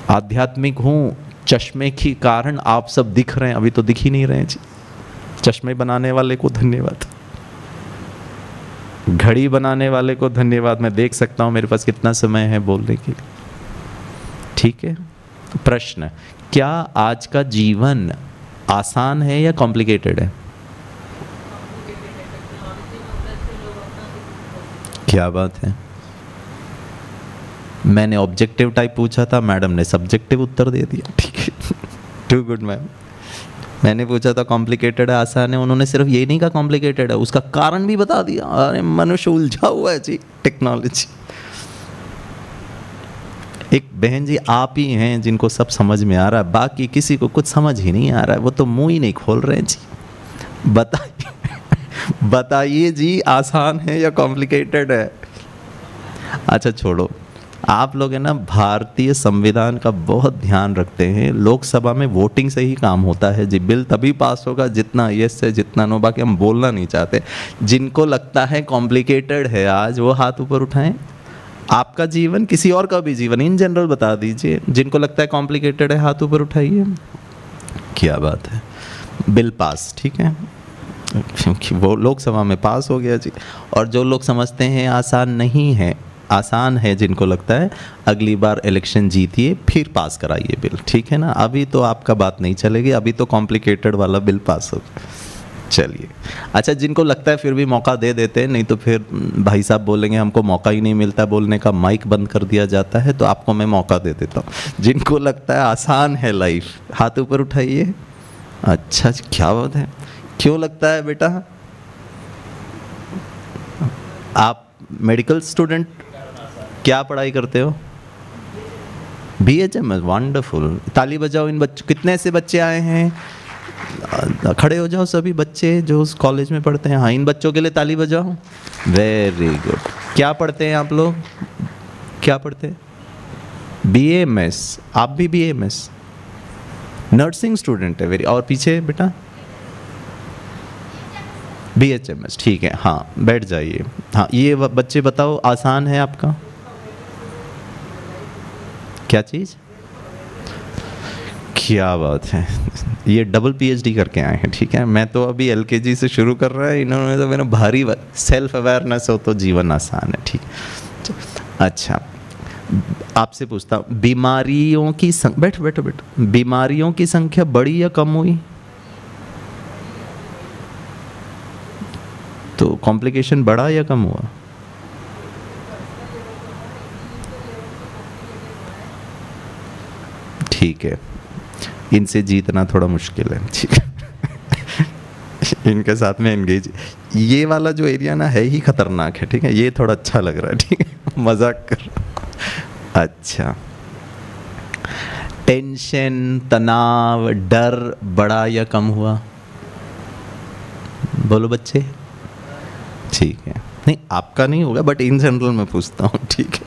आध्यात्मिक हूँ, चश्मे के कारण आप सब दिख रहे हैं, अभी तो दिख ही नहीं रहे जी। चश्मे बनाने वाले को धन्यवाद, घड़ी बनाने वाले को धन्यवाद। मैं देख सकता हूँ मेरे पास कितना समय है बोलने के लिए। ठीक है, प्रश्न, क्या आज का जीवन आसान है या कॉम्प्लिकेटेड है? क्या बात है, मैंने ऑब्जेक्टिव टाइप पूछा था, मैडम ने सब्जेक्टिव उत्तर दे दिया। ठीक है, टू गुड मैम। मैंने पूछा था कॉम्प्लिकेटेड है आसान है, उन्होंने सिर्फ ये नहीं कहा कॉम्प्लिकेटेड है, उसका कारण भी बता दिया। अरे मनुष्य उलझा हुआ है जी, टेक्नोलॉजी। एक बहन जी आप ही हैं जिनको सब समझ में आ रहा है, बाकी किसी को कुछ समझ ही नहीं आ रहा है, वो तो मुंह ही नहीं खोल रहे हैं जी। बताइए बताइए जी, आसान है या कॉम्प्लिकेटेड है? अच्छा छोड़ो, आप लोग है ना भारतीय संविधान का बहुत ध्यान रखते हैं। लोकसभा में वोटिंग से ही काम होता है जी, बिल तभी पास होगा जितना यस है जितना नो। बाकी हम बोलना नहीं चाहते। जिनको लगता है कॉम्प्लिकेटेड है आज, वो हाथ ऊपर उठाएं। आपका जीवन, किसी और का भी जीवन, इन जनरल बता दीजिए। जिनको लगता है कॉम्प्लिकेटेड है हाथ ऊपर उठाइए। क्या बात है, बिल पास, ठीक है, क्योंकि वो लोकसभा में पास हो गया जी। और जो लोग समझते हैं आसान नहीं है, आसान है, जिनको लगता है अगली बार इलेक्शन जीतिए फिर पास कराइए बिल, ठीक है ना। अभी तो आपका बात नहीं चलेगी, अभी तो कॉम्प्लिकेटेड वाला बिल पास हो। चलिए, अच्छा जिनको लगता है फिर भी मौका दे देते हैं, नहीं तो फिर भाई साहब बोलेंगे हमको मौका ही नहीं मिलता बोलने का, माइक बंद कर दिया जाता है, तो आपको मैं मौका दे देता हूँ। जिनको लगता है आसान है लाइफ, हाथ ऊपर उठाइए। अच्छा, क्या बात है, क्यों लगता है बेटा? आप मेडिकल स्टूडेंट, क्या पढ़ाई करते हो? BHMS, wonderful. ताली बजाओ इन बच्चों। कितने ऐसे बच्चे आए हैं? खड़े हो जाओ सभी बच्चे जो उस कॉलेज में पढ़ते हैं। हाँ, इन बच्चों के लिए ताली बजाओ। Very good. क्या पढ़ते हैं आप लोग? क्या पढ़ते हैं? BAMS। आप भी BAMS? नर्सिंग स्टूडेंट है, वेरी। और पीछे बेटा? BHMS, ठीक है। हाँ, बैठ जाइए। हाँ, ये बच्चे बताओ, आसान है आपका? क्या चीज़? क्या बात है, ये डबल PhD करके आए हैं, ठीक है। मैं तो अभी LKG से शुरू कर रहा है, इन्होंने तो मेरा भारी सेल्फ अवेयरनेस हो तो जीवन आसान है, ठीक। अच्छा, आपसे पूछता हूँ, बीमारियों की बैठो बैठो बैठो, बीमारियों की संख्या बढ़ी या कम हुई? तो कॉम्प्लिकेशन बढ़ा या कम हुआ? ठीक है, इनसे जीतना थोड़ा मुश्किल है, ठीक है। इनके साथ में एंगेज। ये वाला जो एरिया ना है ही खतरनाक है, ठीक है। ये थोड़ा अच्छा लग रहा है, ठीक है, मजाक कर। अच्छा, टेंशन, तनाव, डर बढ़ा या कम हुआ? बोलो बच्चे। ठीक है, नहीं आपका नहीं होगा, बट इन जनरल मैं पूछता हूँ, ठीक है।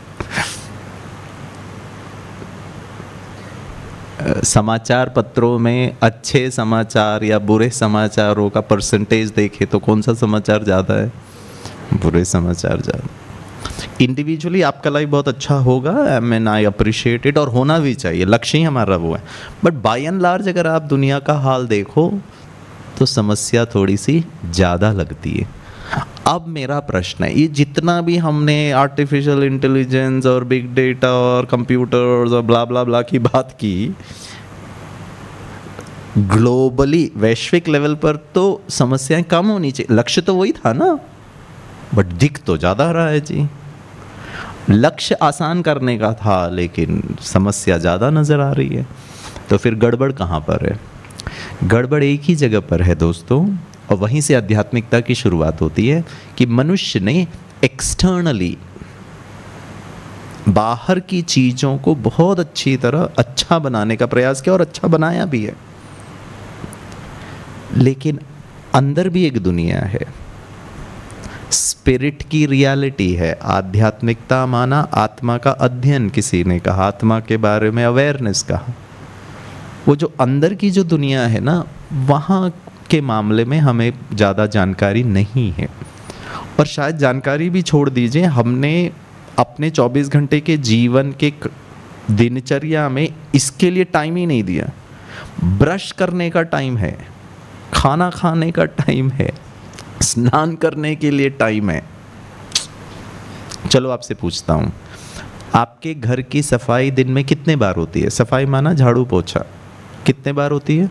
समाचार पत्रों में अच्छे समाचार या बुरे समाचारों का परसेंटेज देखें तो कौन सा समाचार ज़्यादा है? बुरे समाचार ज़्यादा। इंडिविजुअली आपका लाइफ बहुत अच्छा होगा, I mean I appreciate it, और होना भी चाहिए, लक्ष्य ही हमारा वो है। बट बाय एंड लार्ज अगर आप दुनिया का हाल देखो तो समस्या थोड़ी सी ज़्यादा लगती है। अब मेरा प्रश्न है, ये जितना भी हमने आर्टिफिशियल इंटेलिजेंस और बिग डेटा और कंप्यूटर्स और ब्ला ब्ला ब्ला की बात की, ग्लोबली वैश्विक लेवल पर तो समस्याएं कम होनी चाहिए, लक्ष्य तो वही था ना, बट दिख तो ज़्यादा रहा है जी। लक्ष्य आसान करने का था लेकिन समस्या ज़्यादा नज़र आ रही है। तो फिर गड़बड़ कहाँ पर है? गड़बड़ एक ही जगह पर है दोस्तों, और वहीं से आध्यात्मिकता की शुरुआत होती है कि मनुष्य ने एक्सटर्नली बाहर की चीज़ों को बहुत अच्छी तरह अच्छा बनाने का प्रयास किया और अच्छा बनाया भी है, लेकिन अंदर भी एक दुनिया है, स्पिरिट की रियलिटी है। आध्यात्मिकता माना आत्मा का अध्ययन, किसी ने कहा आत्मा के बारे में अवेयरनेस कहा। वो जो अंदर की जो दुनिया है ना, वहाँ के मामले में हमें ज़्यादा जानकारी नहीं है, और शायद जानकारी भी छोड़ दीजिए, हमने अपने 24 घंटे के जीवन के दिनचर्या में इसके लिए टाइम ही नहीं दिया। ब्रश करने का टाइम है, खाना खाने का टाइम है, स्नान करने के लिए टाइम है। चलो आपसे पूछता हूँ, आपके घर की सफाई दिन में कितने बार होती है? सफाई माना झाड़ू पोछा, कितने बार होती है?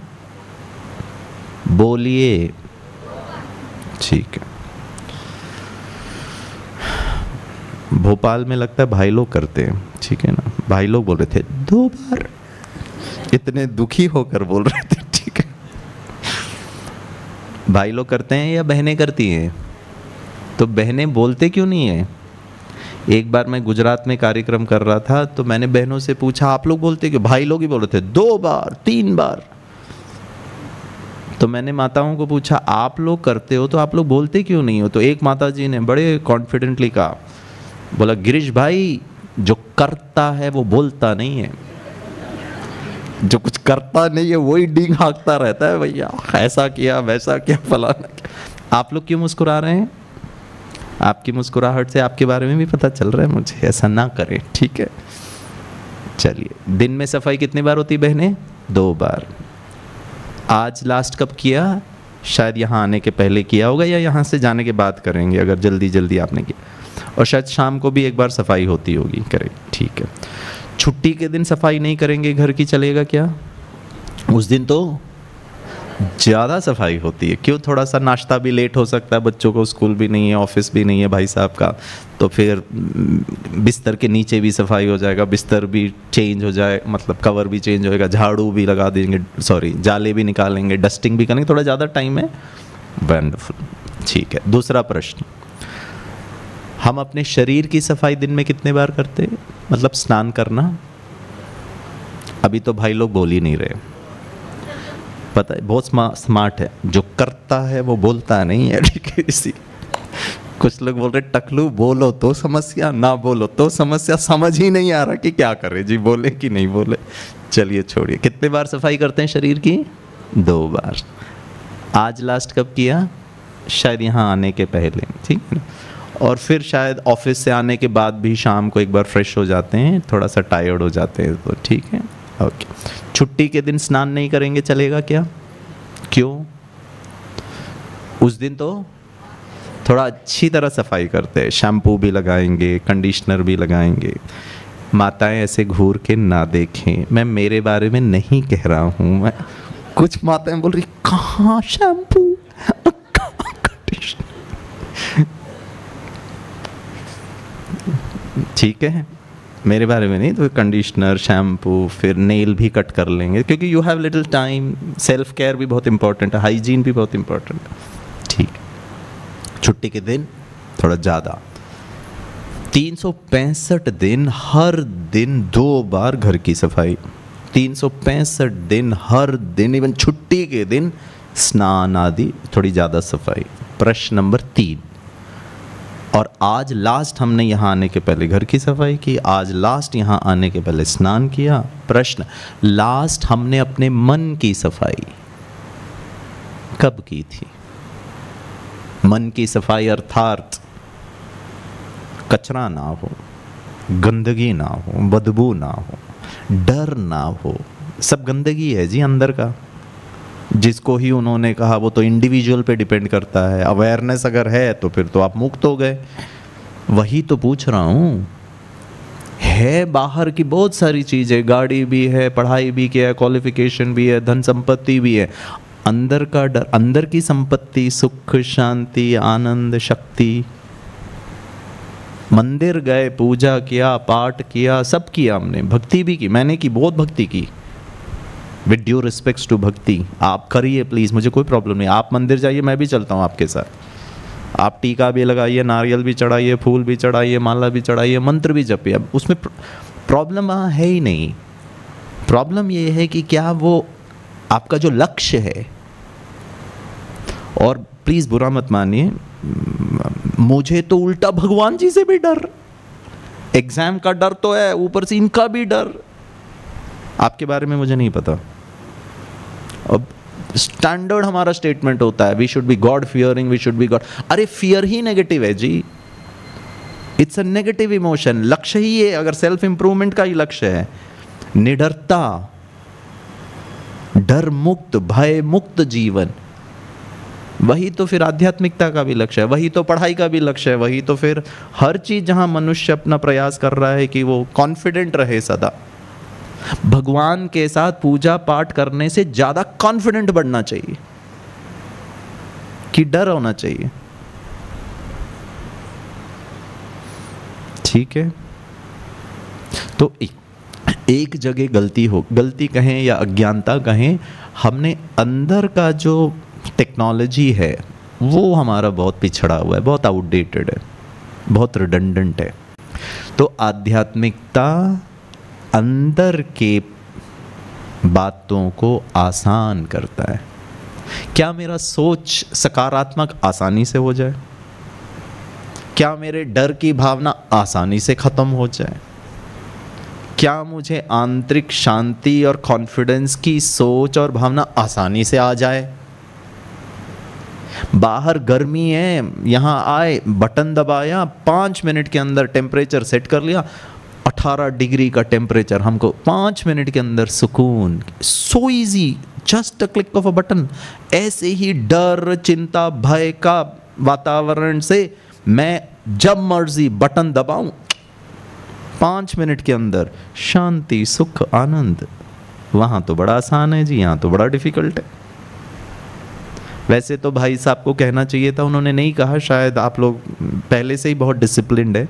बोलिए। ठीक है। भोपाल में लगता है भाई लोग करते हैं, ठीक है ना, भाई लोग बोल रहे थे 2 बार, इतने दुखी होकर बोल रहे थे, ठीक है। भाई लोग करते हैं या बहनें करती हैं? तो बहनें बोलते क्यों नहीं है? एक बार मैं गुजरात में कार्यक्रम कर रहा था तो मैंने बहनों से पूछा आप लोग बोलते क्यों? भाई लोग ही बोल रहे थे 2 बार 3 बार। तो मैंने माताओं को पूछा आप लोग करते हो तो आप लोग बोलते क्यों नहीं हो? तो एक माता जी ने बड़े कॉन्फिडेंटली कहा, बोला गिरीश भाई जो करता है वो बोलता नहीं है, जो कुछ करता नहीं है वही डींग हाँकता रहता है, भैया ऐसा किया वैसा किया फलाना किया। आप लोग क्यों मुस्कुरा रहे हैं? आपकी मुस्कुराहट से आपके बारे में भी पता चल रहा है मुझे, ऐसा ना करें, ठीक है। चलिए, दिन में सफाई कितनी बार होती है बहनें? 2 बार। आज लास्ट कब किया? शायद यहाँ आने के पहले किया होगा या यहाँ से जाने के बाद करेंगे, अगर जल्दी जल्दी आपने किया, और शायद शाम को भी एक बार सफाई होती होगी, करें, ठीक है। छुट्टी के दिन सफाई नहीं करेंगे घर की, चलेगा क्या? उस दिन तो ज़्यादा सफाई होती है, क्यों? थोड़ा सा नाश्ता भी लेट हो सकता है, बच्चों को स्कूल भी नहीं है, ऑफिस भी नहीं है भाई साहब का, तो फिर बिस्तर के नीचे भी सफाई हो जाएगा, बिस्तर भी चेंज हो जाए, मतलब कवर भी चेंज होएगा, झाड़ू भी लगा देंगे, सॉरी जाले भी निकालेंगे, डस्टिंग भी करेंगे, थोड़ा ज़्यादा टाइम है। वंडरफुल, ठीक है। दूसरा प्रश्न, हम अपने शरीर की सफाई दिन में कितने बार करते हैं? मतलब स्नान करना। अभी तो भाई लोग बोल ही नहीं रहे, पता है बहुत स्मार्ट है, जो करता है वो बोलता नहीं है, ठीक है। इसी कुछ लोग बोल रहे टकलू बोलो तो समस्या, ना बोलो तो समस्या, समझ ही नहीं आ रहा कि क्या करे जी, बोले कि नहीं बोले। चलिए छोड़िए, कितने बार सफाई करते हैं शरीर की? 2 बार। आज लास्ट कब किया? शायद यहाँ आने के पहले, ठीक है ना, और फिर शायद ऑफिस से आने के बाद भी शाम को एक बार फ्रेश हो जाते हैं, थोड़ा सा टायर्ड हो जाते हैं, तो ठीक है, ओके। छुट्टी के दिन स्नान नहीं करेंगे, चलेगा क्या? क्यों? उस दिन तो थोड़ा अच्छी तरह सफाई करते हैं, शैम्पू भी लगाएंगे, कंडीशनर भी लगाएंगे। माताएं ऐसे घूर के ना देखें, मैं मेरे बारे में नहीं कह रहा हूँ, मैं कुछ माताएं बोल रही कहाँ शैम्पू कहाँ कंडीशनर, ठीक है, मेरे बारे में नहीं, तो कंडीशनर शैम्पू, फिर नेल भी कट कर लेंगे, क्योंकि you have little time. Self care भी बहुत इंपॉर्टेंट है, हाइजीन भी बहुत इंपॉर्टेंट है, ठीक। छुट्टी के दिन थोड़ा ज़्यादा, 365 दिन हर दिन 2 बार घर की सफाई, 365 दिन हर दिन, इवन छुट्टी के दिन स्नान आदि, थोड़ी ज़्यादा सफाई। प्रश्न नंबर 3, और आज लास्ट हमने यहाँ आने के पहले घर की सफाई की, आज लास्ट यहाँ आने के पहले स्नान किया। प्रश्न, लास्ट हमने अपने मन की सफाई कब की थी? मन की सफाई अर्थात कचरा ना हो, गंदगी ना हो, बदबू ना हो, डर ना हो। सब गंदगी है जी अंदर का। जिसको ही उन्होंने कहा वो तो इंडिविजुअल पे डिपेंड करता है। अवेयरनेस अगर है तो फिर तो आप मुक्त हो गए। वही तो पूछ रहा हूँ। है बाहर की बहुत सारी चीज़ें, गाड़ी भी है, पढ़ाई भी किया है, क्वालिफिकेशन भी है, धन संपत्ति भी है। अंदर का डर, अंदर की संपत्ति, सुख, शांति, आनंद, शक्ति। मंदिर गए, पूजा किया, पाठ किया, सब किया हमने, भक्ति भी की, मैंने की, बहुत भक्ति की। विद ड्यू रिस्पेक्ट्स टू भक्ति। आप करिए प्लीज़, मुझे कोई प्रॉब्लम नहीं। आप मंदिर जाइए, मैं भी चलता हूँ आपके साथ। आप टीका भी लगाइए, नारियल भी चढ़ाइए, फूल भी चढ़ाइए, माला भी चढ़ाइए, मंत्र भी जपिए। अब उसमें प्रॉब्लम वहाँ है ही नहीं। प्रॉब्लम ये है कि क्या वो आपका जो लक्ष्य है। और प्लीज़ बुरा मत मानिए, मुझे तो उल्टा भगवान जी से भी डर, एग्जाम का डर तो है, ऊपर से इनका भी डर। आपके बारे में मुझे नहीं पता। अब स्टैंडर्ड हमारा स्टेटमेंट होता है, we should be God fearing, we should be God. अरे फियर ही नेगेटिव है जी, इट्स अ नेगेटिव इमोशन। लक्ष्य ही है, अगर सेल्फ इंप्रूवमेंट का ही लक्ष्य है, निडरता, डर मुक्त, भय मुक्त जीवन, वही तो फिर आध्यात्मिकता का भी लक्ष्य है, वही तो पढ़ाई का भी लक्ष्य है, वही तो फिर हर चीज जहां मनुष्य अपना प्रयास कर रहा है कि वो कॉन्फिडेंट रहे सदा। भगवान के साथ पूजा पाठ करने से ज्यादा कॉन्फिडेंट बनना चाहिए कि डर होना चाहिए। ठीक है, तो एक जगह गलती कहें या अज्ञानता कहें, हमने अंदर का जो टेक्नोलॉजी है वो हमारा बहुत पिछड़ा हुआ है, बहुत आउटडेटेड है, बहुत रिडंडेंट है। तो आध्यात्मिकता अंदर के बातों को आसान करता है। क्या मेरा सोच सकारात्मक आसानी से हो जाए? क्या मेरे डर की भावना आसानी से खत्म हो जाए? क्या मुझे आंतरिक शांति और कॉन्फिडेंस की सोच और भावना आसानी से आ जाए? बाहर गर्मी है, यहाँ आए, बटन दबाया, 5 मिनट के अंदर टेम्परेचर सेट कर लिया, 18 डिग्री का टेम्परेचर, हमको 5 मिनट के अंदर सुकून। So easy, just a click of a button. ऐसे ही डर, चिंता, भय का वातावरण से मैं जब मर्जी बटन दबाऊं, 5 मिनट के अंदर शांति, सुख, आनंद। वहां तो बड़ा आसान है जी, यहाँ तो बड़ा डिफिकल्ट है। वैसे तो भाई साहब को कहना चाहिए था, उन्होंने नहीं कहा, शायद आप लोग पहले से ही बहुत डिसिप्लिन्ड है।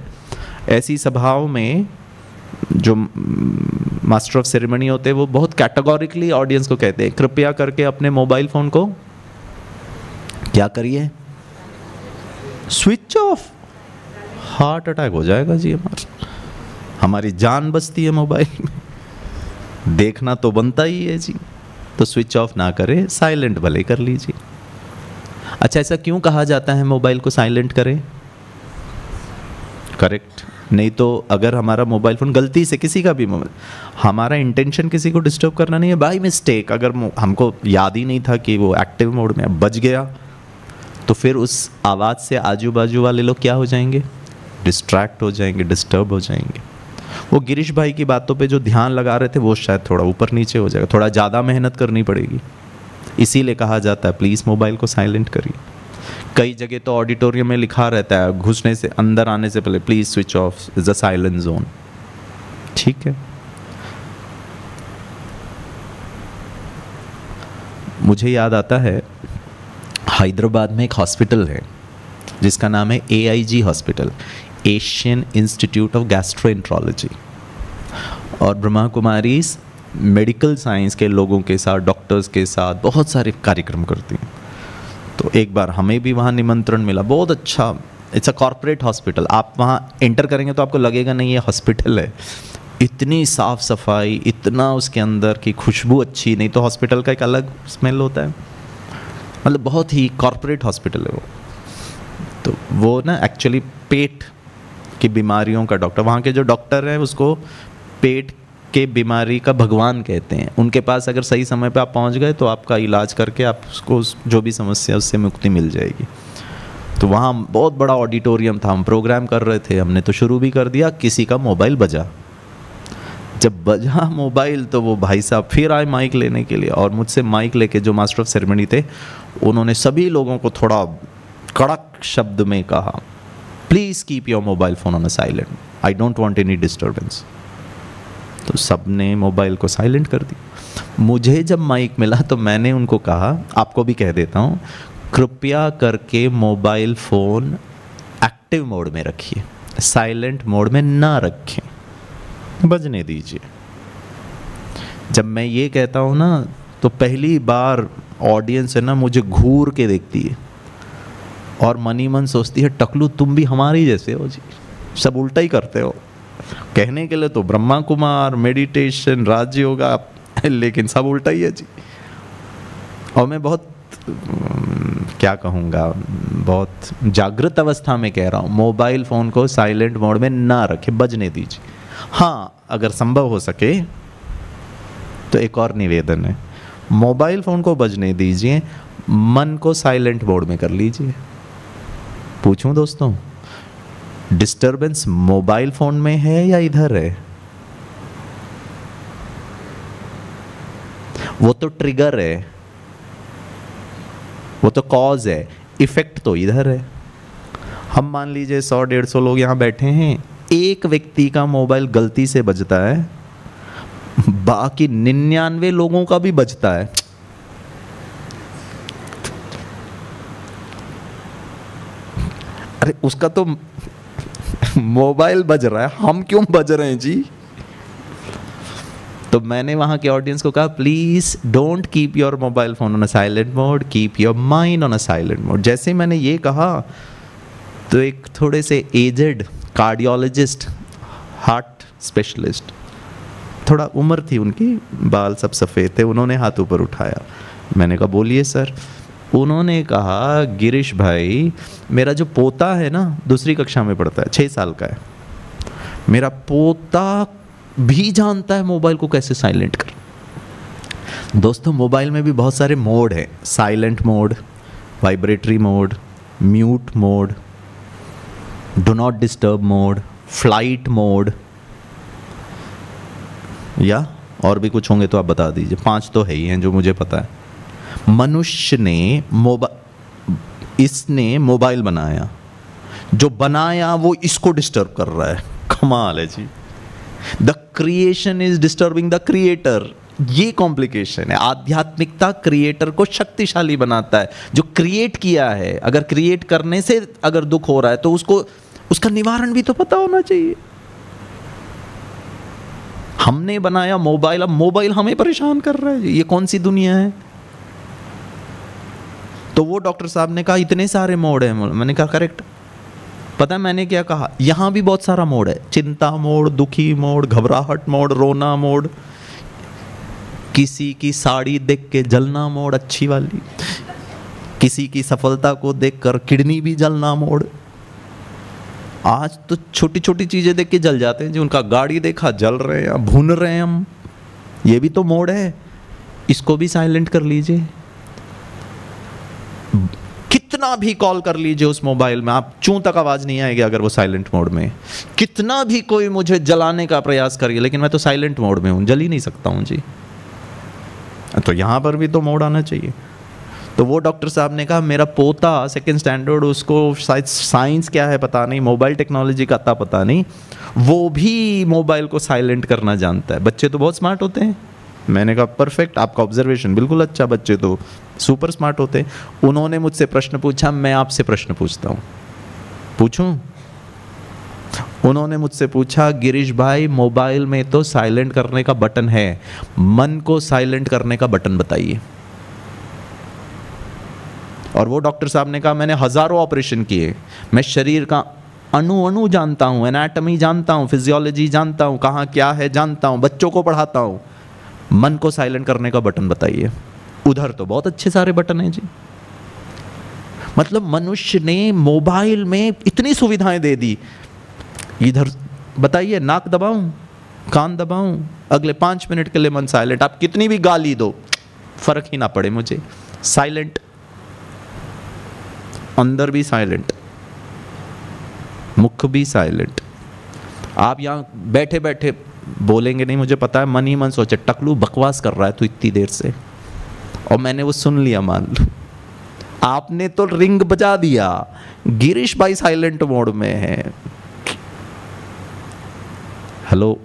ऐसी सभाओं में जो मास्टर ऑफ सेरेमनी होते हैं वो बहुत कैटेगोरिकली ऑडियंस को कहते हैं, कृपया करके अपने मोबाइल फ़ोन को क्या करिए, स्विच ऑफ। हार्ट अटैक हो जाएगा जी हमारी जान बचती है मोबाइल में, देखना तो बनता ही है जी। तो स्विच ऑफ ना करें, साइलेंट भले कर लीजिए। अच्छा, ऐसा क्यों कहा जाता है मोबाइल को साइलेंट करें? करेक्ट, नहीं तो अगर हमारा मोबाइल फ़ोन गलती से, किसी का भी मोबाइल, हमारा इंटेंशन किसी को डिस्टर्ब करना नहीं है, बाय मिस्टेक अगर हमको याद ही नहीं था कि वो एक्टिव मोड में बज गया, तो फिर उस आवाज़ से आजू बाजू वाले लोग क्या हो जाएंगे? डिस्ट्रैक्ट हो जाएंगे, डिस्टर्ब हो जाएंगे। वो गिरीश भाई की बातों पे जो ध्यान लगा रहे थे वो शायद थोड़ा ऊपर नीचे हो जाएगा, थोड़ा ज़्यादा मेहनत करनी पड़ेगी। इसीलिए कहा जाता है प्लीज़ मोबाइल को साइलेंट करिए। कई जगह तो ऑडिटोरियम में लिखा रहता है, घुसने से, अंदर आने से पहले please switch off, is a silent zone. ठीक है, मुझे याद आता है हैदराबाद में एक हॉस्पिटल है जिसका नाम है AIG hospital, Asian institute of gastroenterology. और ब्रह्मा कुमारी मेडिकल साइंस के लोगों के साथ, डॉक्टर्स के साथ बहुत सारे कार्यक्रम करती हैं। तो एक बार हमें भी वहाँ निमंत्रण मिला, बहुत अच्छा, इट्स अ कॉर्पोरेट हॉस्पिटल। आप वहाँ एंटर करेंगे तो आपको लगेगा नहीं ये हॉस्पिटल है। इतनी साफ़ सफाई, इतना उसके अंदर की खुशबू अच्छी, नहीं तो हॉस्पिटल का एक अलग स्मेल होता है, मतलब बहुत ही कॉर्पोरेट हॉस्पिटल है वो। तो वो ना एक्चुअली पेट की बीमारियों का डॉक्टर, वहाँ के जो डॉक्टर हैं उसको पेट के बीमारी का भगवान कहते हैं। उनके पास अगर सही समय पे आप पहुँच गए तो आपका इलाज करके आप उसको जो भी समस्या उससे मुक्ति मिल जाएगी। तो वहाँ बहुत बड़ा ऑडिटोरियम था, हम प्रोग्राम कर रहे थे, हमने तो शुरू भी कर दिया, किसी का मोबाइल बजा। जब बजा मोबाइल तो वो भाई साहब फिर आए माइक लेने के लिए, और मुझसे माइक लेके जो मास्टर ऑफ सेरेमनी थे उन्होंने सभी लोगों को थोड़ा कड़क शब्द में कहा, please keep your mobile phone on a silent, I don't want any disturbance. तो सब ने मोबाइल को साइलेंट कर दिया। मुझे जब माइक मिला तो मैंने उनको कहा, आपको भी कह देता हूँ, कृपया करके मोबाइल फ़ोन एक्टिव मोड में रखिए, साइलेंट मोड में ना रखें, बजने दीजिए। जब मैं ये कहता हूँ ना तो पहली बार ऑडियंस है ना मुझे घूर के देखती है और मनी मन सोचती है टकलू तुम भी हमारी जैसे हो जी, सब उल्टा ही करते हो। कहने के लिए तो ब्रह्मा कुमार, मेडिटेशन, राजयोगा, लेकिन सब उल्टा ही है जी। और मैं बहुत क्या कहूँगा, बहुत जागृत अवस्था में कह रहा हूँ, मोबाइल फ़ोन को साइलेंट मोड में ना रखें, बजने दीजिए। हाँ, अगर संभव हो सके तो एक और निवेदन है, मोबाइल फ़ोन को बजने दीजिए, मन को साइलेंट मोड में कर लीजिए। पूछूं दोस्तों, डिस्टरबेंस मोबाइल फ़ोन में है या इधर है? वो तो ट्रिगर है, वो तो कॉज है, इफेक्ट तो इधर है। हम मान लीजिए 100-150 लोग यहाँ बैठे हैं, एक व्यक्ति का मोबाइल गलती से बजता है, बाकी 99 लोगों का भी बजता है। अरे उसका तो मोबाइल बज रहा है, हम क्यों बज रहे हैं जी? तो मैंने वहाँ के ऑडियंस को कहा, please don't keep your mobile phone on a silent mode, keep your mind on a silent mode. जैसे मैंने ये कहा तो एक थोड़े से एजेड कार्डियोलॉजिस्ट, हार्ट स्पेशलिस्ट, थोड़ा उम्र थी उनकी, बाल सब सफ़ेद थे, उन्होंने हाथ ऊपर उठाया। मैंने कहा बोलिए सर। उन्होंने कहा, गिरीश भाई मेरा जो पोता है ना, दूसरी कक्षा में पढ़ता है, 6 साल का है, मेरा पोता भी जानता है मोबाइल को कैसे साइलेंट कर। दोस्तों मोबाइल में भी बहुत सारे मोड हैं, silent mode, vibratory mode, mute mode, do not disturb mode, flight mode, या और भी कुछ होंगे तो आप बता दीजिए, 5 तो है ही हैं जो मुझे पता है। मनुष्य ने इसने मोबाइल बनाया, जो बनाया वो इसको डिस्टर्ब कर रहा है, कमाल है जी। The creation is disturbing the creator, ये कॉम्प्लिकेशन है। आध्यात्मिकता क्रिएटर को शक्तिशाली बनाता है, जो क्रिएट किया है। अगर क्रिएट करने से अगर दुख हो रहा है तो उसको उसका निवारण भी तो पता होना चाहिए। हमने बनाया मोबाइल, अब मोबाइल हमें परेशान कर रहा है, ये कौन सी दुनिया है? तो वो डॉक्टर साहब ने कहा इतने सारे मोड हैं। मैंने कहा करेक्ट। पता है मैंने क्या कहा, यहाँ भी बहुत सारा मोड है, चिंता मोड, दुखी मोड, घबराहट मोड, रोना मोड, किसी की साड़ी देख के जलना मोड अच्छी वाली, किसी की सफलता को देखकर किडनी भी जलना मोड। आज तो छोटी छोटी चीजें देख के जल जाते हैं जी, उनका गाड़ी देखा जल रहे हैं, भून रहे हैं हम, ये भी तो मोड है, इसको भी साइलेंट कर लीजिए। कितना भी कॉल कर लीजिए उस मोबाइल में, आप चूं तक आवाज नहीं आएगी अगर वो साइलेंट मोड में। कितना भी कोई मुझे जलाने का प्रयास करिए, लेकिन मैं तो साइलेंट मोड में हूं, जल ही नहीं सकता हूं जी। तो यहां पर भी तो मोड आना चाहिए। तो वो डॉक्टर साहब ने कहा मेरा पोता 2nd स्टैंडर्ड, उसको शायद साइंस क्या है पता नहीं, मोबाइल टेक्नोलॉजी का आता पता नहीं, वो भी मोबाइल को साइलेंट करना जानता है। बच्चे तो बहुत स्मार्ट होते हैं। मैंने कहा परफेक्ट, आपका ऑब्जर्वेशन बिल्कुल अच्छा, बच्चे तो सुपर स्मार्ट होते हैं। उन्होंने मुझसे प्रश्न पूछा, मैं आपसे प्रश्न पूछता हूँ, पूछूं? उन्होंने मुझसे पूछा, गिरीश भाई मोबाइल में तो साइलेंट करने का बटन है, मन को साइलेंट करने का बटन बताइए। और वो डॉक्टर साहब ने कहा मैंने हजारों ऑपरेशन किए, मैं शरीर का अणु अणु जानता हूँ, एनाटॉमी जानता हूँ, फिजियोलॉजी जानता हूँ, कहाँ क्या है जानता हूँ, बच्चों को पढ़ाता हूँ, मन को साइलेंट करने का बटन बताइए। उधर तो बहुत अच्छे सारे बटन हैं जी। मतलब मनुष्य ने मोबाइल में इतनी सुविधाएं दे दी, इधर बताइए नाक दबाऊं, कान दबाऊं, अगले 5 मिनट के लिए मन साइलेंट, आप कितनी भी गाली दो फर्क ही ना पड़े मुझे, साइलेंट। अंदर भी साइलेंट, मुख भी साइलेंट। आप यहाँ बैठे बैठे बोलेंगे नहीं, मुझे पता है, मन ही मन सोचे टकलू बकवास कर रहा है तू इतनी देर से, और मैंने वो सुन लिया, मान लो आपने तो रिंग बजा दिया, गिरीश भाई साइलेंट मोड में है। हेलो,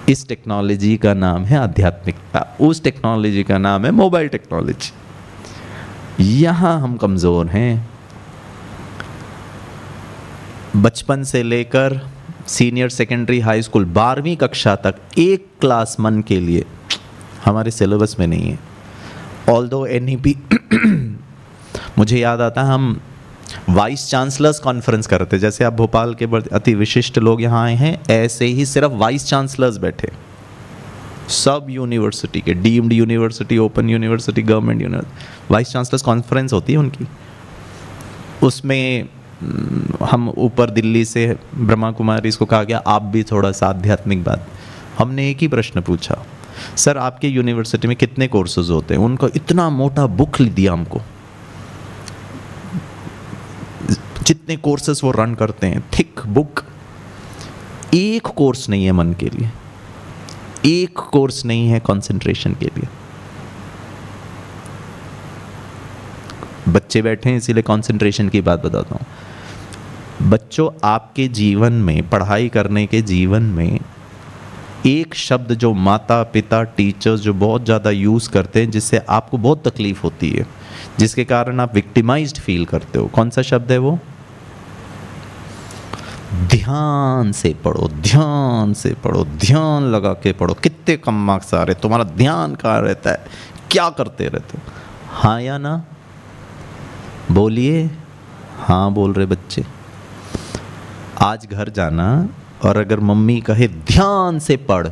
इस टेक्नोलॉजी का नाम है आध्यात्मिकता, उस टेक्नोलॉजी का नाम है मोबाइल टेक्नोलॉजी। यहां हम कमजोर हैं। बचपन से लेकर सीनियर सेकेंडरी हाई स्कूल 12वीं कक्षा तक एक क्लास मन के लिए हमारे सिलेबस में नहीं है। ऑल्दो NEP मुझे याद आता है, हम वाइस चांसलर्स कॉन्फ्रेंस कर रहे थे, जैसे आप भोपाल के अति विशिष्ट लोग यहाँ आए हैं, ऐसे ही सिर्फ वाइस चांसलर्स बैठे, सब यूनिवर्सिटी के, deemed university, open university, government university, vice chancellors conference होती है उनकी। उसमें हम ऊपर दिल्ली से ब्रह्मा कुमारी, इसको कहा गया आप भी थोड़ा सा आध्यात्मिक बात। हमने एक ही प्रश्न पूछा, सर आपके यूनिवर्सिटी में कितने कोर्सेज होते हैं? उनको इतना मोटा बुक दिया हमको, जितने कोर्सेज वो रन करते हैं, थिक बुक। एक कोर्स नहीं है मन के लिए, एक कोर्स नहीं है कंसंट्रेशन के लिए। बच्चे बैठे हैं इसीलिए कंसंट्रेशन की बात बताता हूं। बच्चों, आपके जीवन में, पढ़ाई करने के जीवन में, एक शब्द जो माता पिता टीचर्स जो बहुत ज़्यादा यूज़ करते हैं, जिससे आपको बहुत तकलीफ होती है, जिसके कारण आप विक्टिमाइज्ड फील करते हो, कौन सा शब्द है वो? ध्यान से पढ़ो, ध्यान से पढ़ो, ध्यान लगा के पढ़ो। कितने कम मार्क्स आ रहे, तुम्हारा ध्यान कहाँ रहता है, क्या करते रहते हो? हाँ या ना? बोलिए। हाँ बोल रहे बच्चे। आज घर जाना और अगर मम्मी कहे ध्यान से पढ़,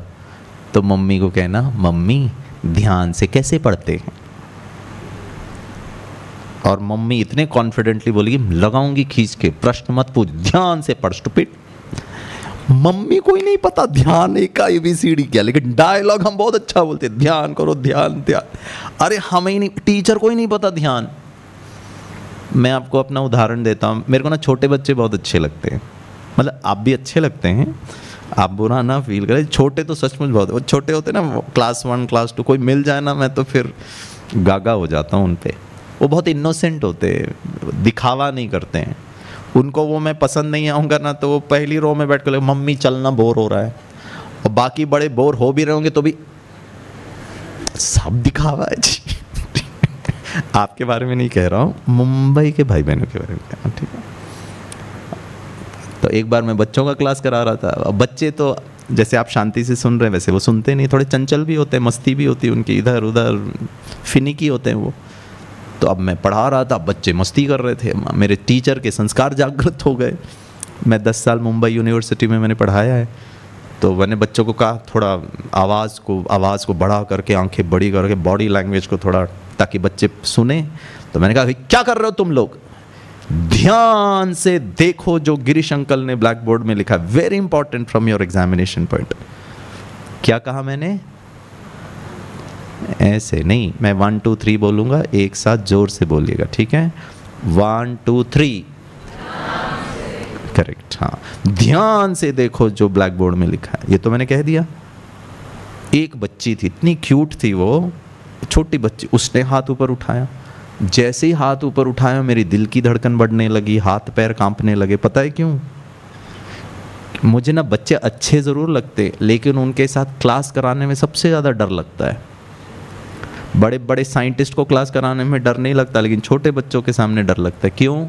तो मम्मी को कहना, मम्मी ध्यान से कैसे पढ़ते हैं? और मम्मी इतने कॉन्फिडेंटली बोलेगी, लगाऊंगी खींच के, प्रश्न मत पूछ, ध्यान से पढ़ स्टूपिड। मम्मी को ही नहीं पता ध्यान एक का ABCD क्या, लेकिन डायलॉग हम बहुत अच्छा बोलते, ध्यान करो, ध्यान ध्यान। अरे हमें ही नहीं, टीचर को ही नहीं पता ध्यान। मैं आपको अपना उदाहरण देता हूँ। मेरे को ना छोटे बच्चे बहुत अच्छे लगते हैं, मतलब आप भी अच्छे लगते हैं, आप बुरा ना फील करें। छोटे तो सचमुच बहुत, वो छोटे होते ना, क्लास 1 क्लास 2 कोई मिल जाए ना, मैं तो फिर गागा हो जाता हूँ उन पे। वो बहुत इनोसेंट होते हैं, दिखावा नहीं करते हैं। उनको वो मैं पसंद नहीं आऊँगा ना, तो वो पहली रो में बैठ कर मम्मी चलना बोर हो रहा है, और बाकी बड़े बोर हो भी रहे होंगे तो भी सब दिखावा है जी। आपके बारे में नहीं कह रहा हूँ, मुंबई के भाई बहनों के बारे में कह रहा हूँ, ठीक है। तो एक बार मैं बच्चों का क्लास करा रहा था। अब बच्चे तो जैसे आप शांति से सुन रहे हैं वैसे वो सुनते नहीं, थोड़े चंचल भी होते हैं, मस्ती भी होती है उनकी, इधर उधर फिनिकी होते हैं वो। तो अब मैं पढ़ा रहा था, बच्चे मस्ती कर रहे थे, मेरे टीचर के संस्कार जागृत हो गए। मैं 10 साल मुंबई यूनिवर्सिटी में मैंने पढ़ाया है, तो मैंने बच्चों को कहा थोड़ा आवाज़ को बढ़ा करके, आंखें बड़ी करके, बॉडी लैंग्वेज को थोड़ा, ताकि बच्चे सुने। तो मैंने कहा क्या कर रहे हो तुम लोग, ध्यान से देखो जो गिरीश अंकल ने ब्लैक बोर्ड में लिखा, very important from your examination point. क्या कहा मैंने? ऐसे नहीं, मैं 1 2 3 बोलूंगा, एक साथ जोर से बोलिएगा, ठीक है? 1 2 3। करेक्ट, हाँ। ध्यान से देखो जो ब्लैक बोर्ड में लिखा है, ये तो मैंने कह दिया। एक बच्ची थी, इतनी क्यूट थी वो, छोटी बच्ची, उसने हाथ ऊपर उठाया। जैसे ही हाथ ऊपर उठाया, मेरी दिल की धड़कन बढ़ने लगी, हाथ पैर कांपने लगे। पता है क्यों? मुझे ना बच्चे अच्छे ज़रूर लगते, लेकिन उनके साथ क्लास कराने में सबसे ज़्यादा डर लगता है। बड़े बड़े साइंटिस्ट को क्लास कराने में डर नहीं लगता, लेकिन छोटे बच्चों के सामने डर लगता है। क्यों?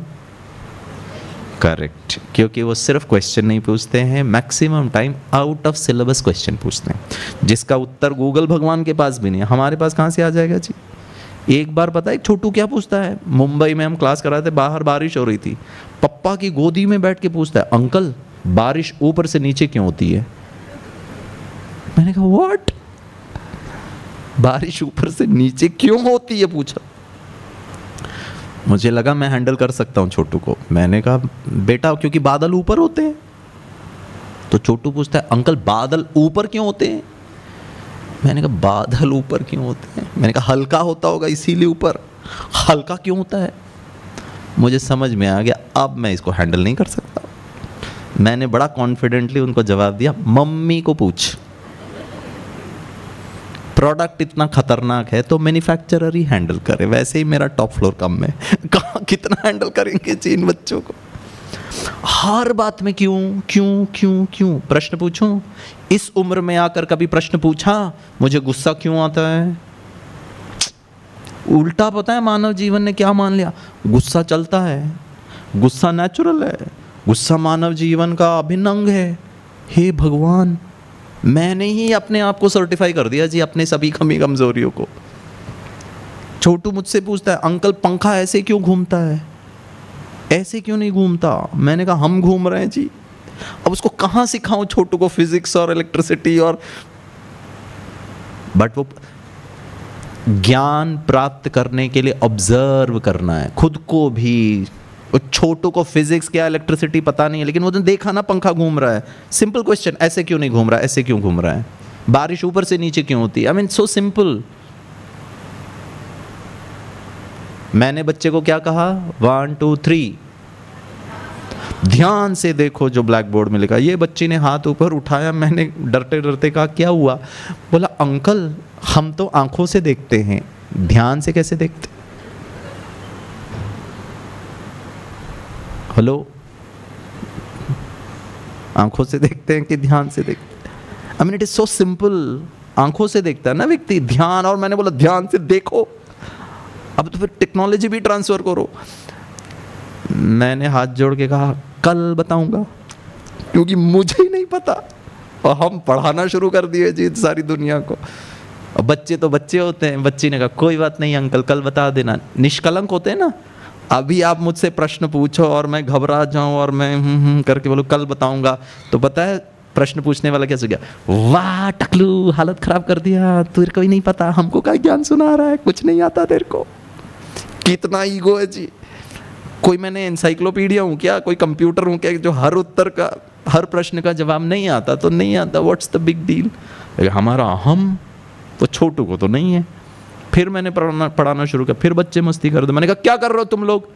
करेक्ट, क्योंकि वो सिर्फ क्वेश्चन नहीं पूछते हैं, maximum time out of syllabus question पूछते हैं, जिसका उत्तर गूगल भगवान के पास भी नहीं है, हमारे पास कहाँ से आ जाएगा जी? एक बार पता है छोटू क्या पूछता है? मुंबई में हम क्लास कराए थे, बाहर बारिश हो रही थी, पप्पा की गोदी में बैठ के पूछता है, अंकल बारिश ऊपर से नीचे क्यों होती है? मैंने कहा व्हाट, बारिश ऊपर से नीचे क्यों होती है पूछा। मुझे लगा मैं हैंडल कर सकता हूँ छोटू को। मैंने कहा बेटा क्योंकि बादल ऊपर होते हैं। तो छोटू पूछता है अंकल बादल ऊपर क्यों होते हैं? मैंने कहा बादल ऊपर क्यों होते हैं? मैंने कहा हल्का होता होगा इसीलिए ऊपर। हल्का क्यों होता है? मुझे समझ में आ गया, अब मैं इसको हैंडल नहीं कर सकता। मैंने बड़ा कॉन्फिडेंटली उनको जवाब दिया, मम्मी को पूछ, प्रोडक्ट इतना खतरनाक है तो मैन्युफैक्चरर ही हैंडल करे, वैसे ही मेरा टॉप फ्लोर कम है, कहाँ कितना हैंडल करेंगे जी इन बच्चों को। हर बात में क्यों क्यों क्यों क्यों प्रश्न पूछूं? इस उम्र में आकर कभी प्रश्न पूछा मुझे गुस्सा क्यों आता है? उल्टा पता है मानव जीवन ने क्या मान लिया, गुस्सा चलता है, गुस्सा नेचुरल है, गुस्सा मानव जीवन का अभिन्न अंग है। हे भगवान, मैंने ही अपने आप को सर्टिफाई कर दिया जी अपने सभी कमी कमजोरियों को। छोटू मुझसे पूछता है, अंकल पंखा ऐसे क्यों घूमता है, ऐसे क्यों नहीं घूमता? मैंने कहा हम घूम रहे हैं जी। अब उसको कहाँ सिखाऊं छोटू को फिजिक्स और इलेक्ट्रिसिटी और, बट वो ज्ञान प्राप्त करने के लिए ऑब्जर्व करना है खुद को भी। छोटू को फिजिक्स क्या इलेक्ट्रिसिटी पता नहीं है, लेकिन वो तो देखा ना पंखा घूम रहा है। सिंपल क्वेश्चन, ऐसे क्यों नहीं घूम रहा है, ऐसे क्यों घूम रहा है, बारिश ऊपर से नीचे क्यों होती है? I mean so simple. मैंने बच्चे को क्या कहा, 1 2 3 ध्यान से देखो जो ब्लैक बोर्ड में लिखा। ये बच्ची ने हाथ ऊपर उठाया, मैंने डरते डरते कहा क्या हुआ? बोला अंकल हम तो आंखों से देखते हैं, ध्यान से कैसे देखते? हेलो, आंखों से देखते हैं कि ध्यान से देखते? I mean it is so simple. आंखों से देखता है ना व्यक्ति, ध्यान। और मैंने बोला ध्यान से देखो, अब तो फिर टेक्नोलॉजी भी ट्रांसफर करो। मैंने हाथ जोड़ के कहा कल बताऊंगा, क्योंकि मुझे ही नहीं पता। और हम पढ़ाना शुरू कर दिए जी सारी दुनिया को। और बच्चे तो बच्चे होते हैं। बच्ची ने कहा कोई बात नहीं अंकल कल बता देना। निष्कलंक होते हैं ना। अभी आप मुझसे प्रश्न पूछो और मैं घबरा जाऊं और मैं करके बोलूं कल बताऊंगा, तो पता है प्रश्न पूछने वाला क्या गया, वाह टकलू हालत खराब कर दिया, तेरे को ही नहीं पता, हमको क्या ज्ञान सुना रहा है, कुछ नहीं आता तेरे को। कितना ईगो है जी। कोई मैंने एनसाइक्लोपीडिया हूँ क्या, कोई कंप्यूटर हूँ क्या जो हर उत्तर का, हर प्रश्न का जवाब नहीं आता तो नहीं आता, व्हाट्स द बिग डील। हमारा हम तो छोटू को तो नहीं है। फिर मैंने पढ़ाना शुरू किया, फिर बच्चे मस्ती कर दो। मैंने कहा क्या कर रहे हो तुम लोग,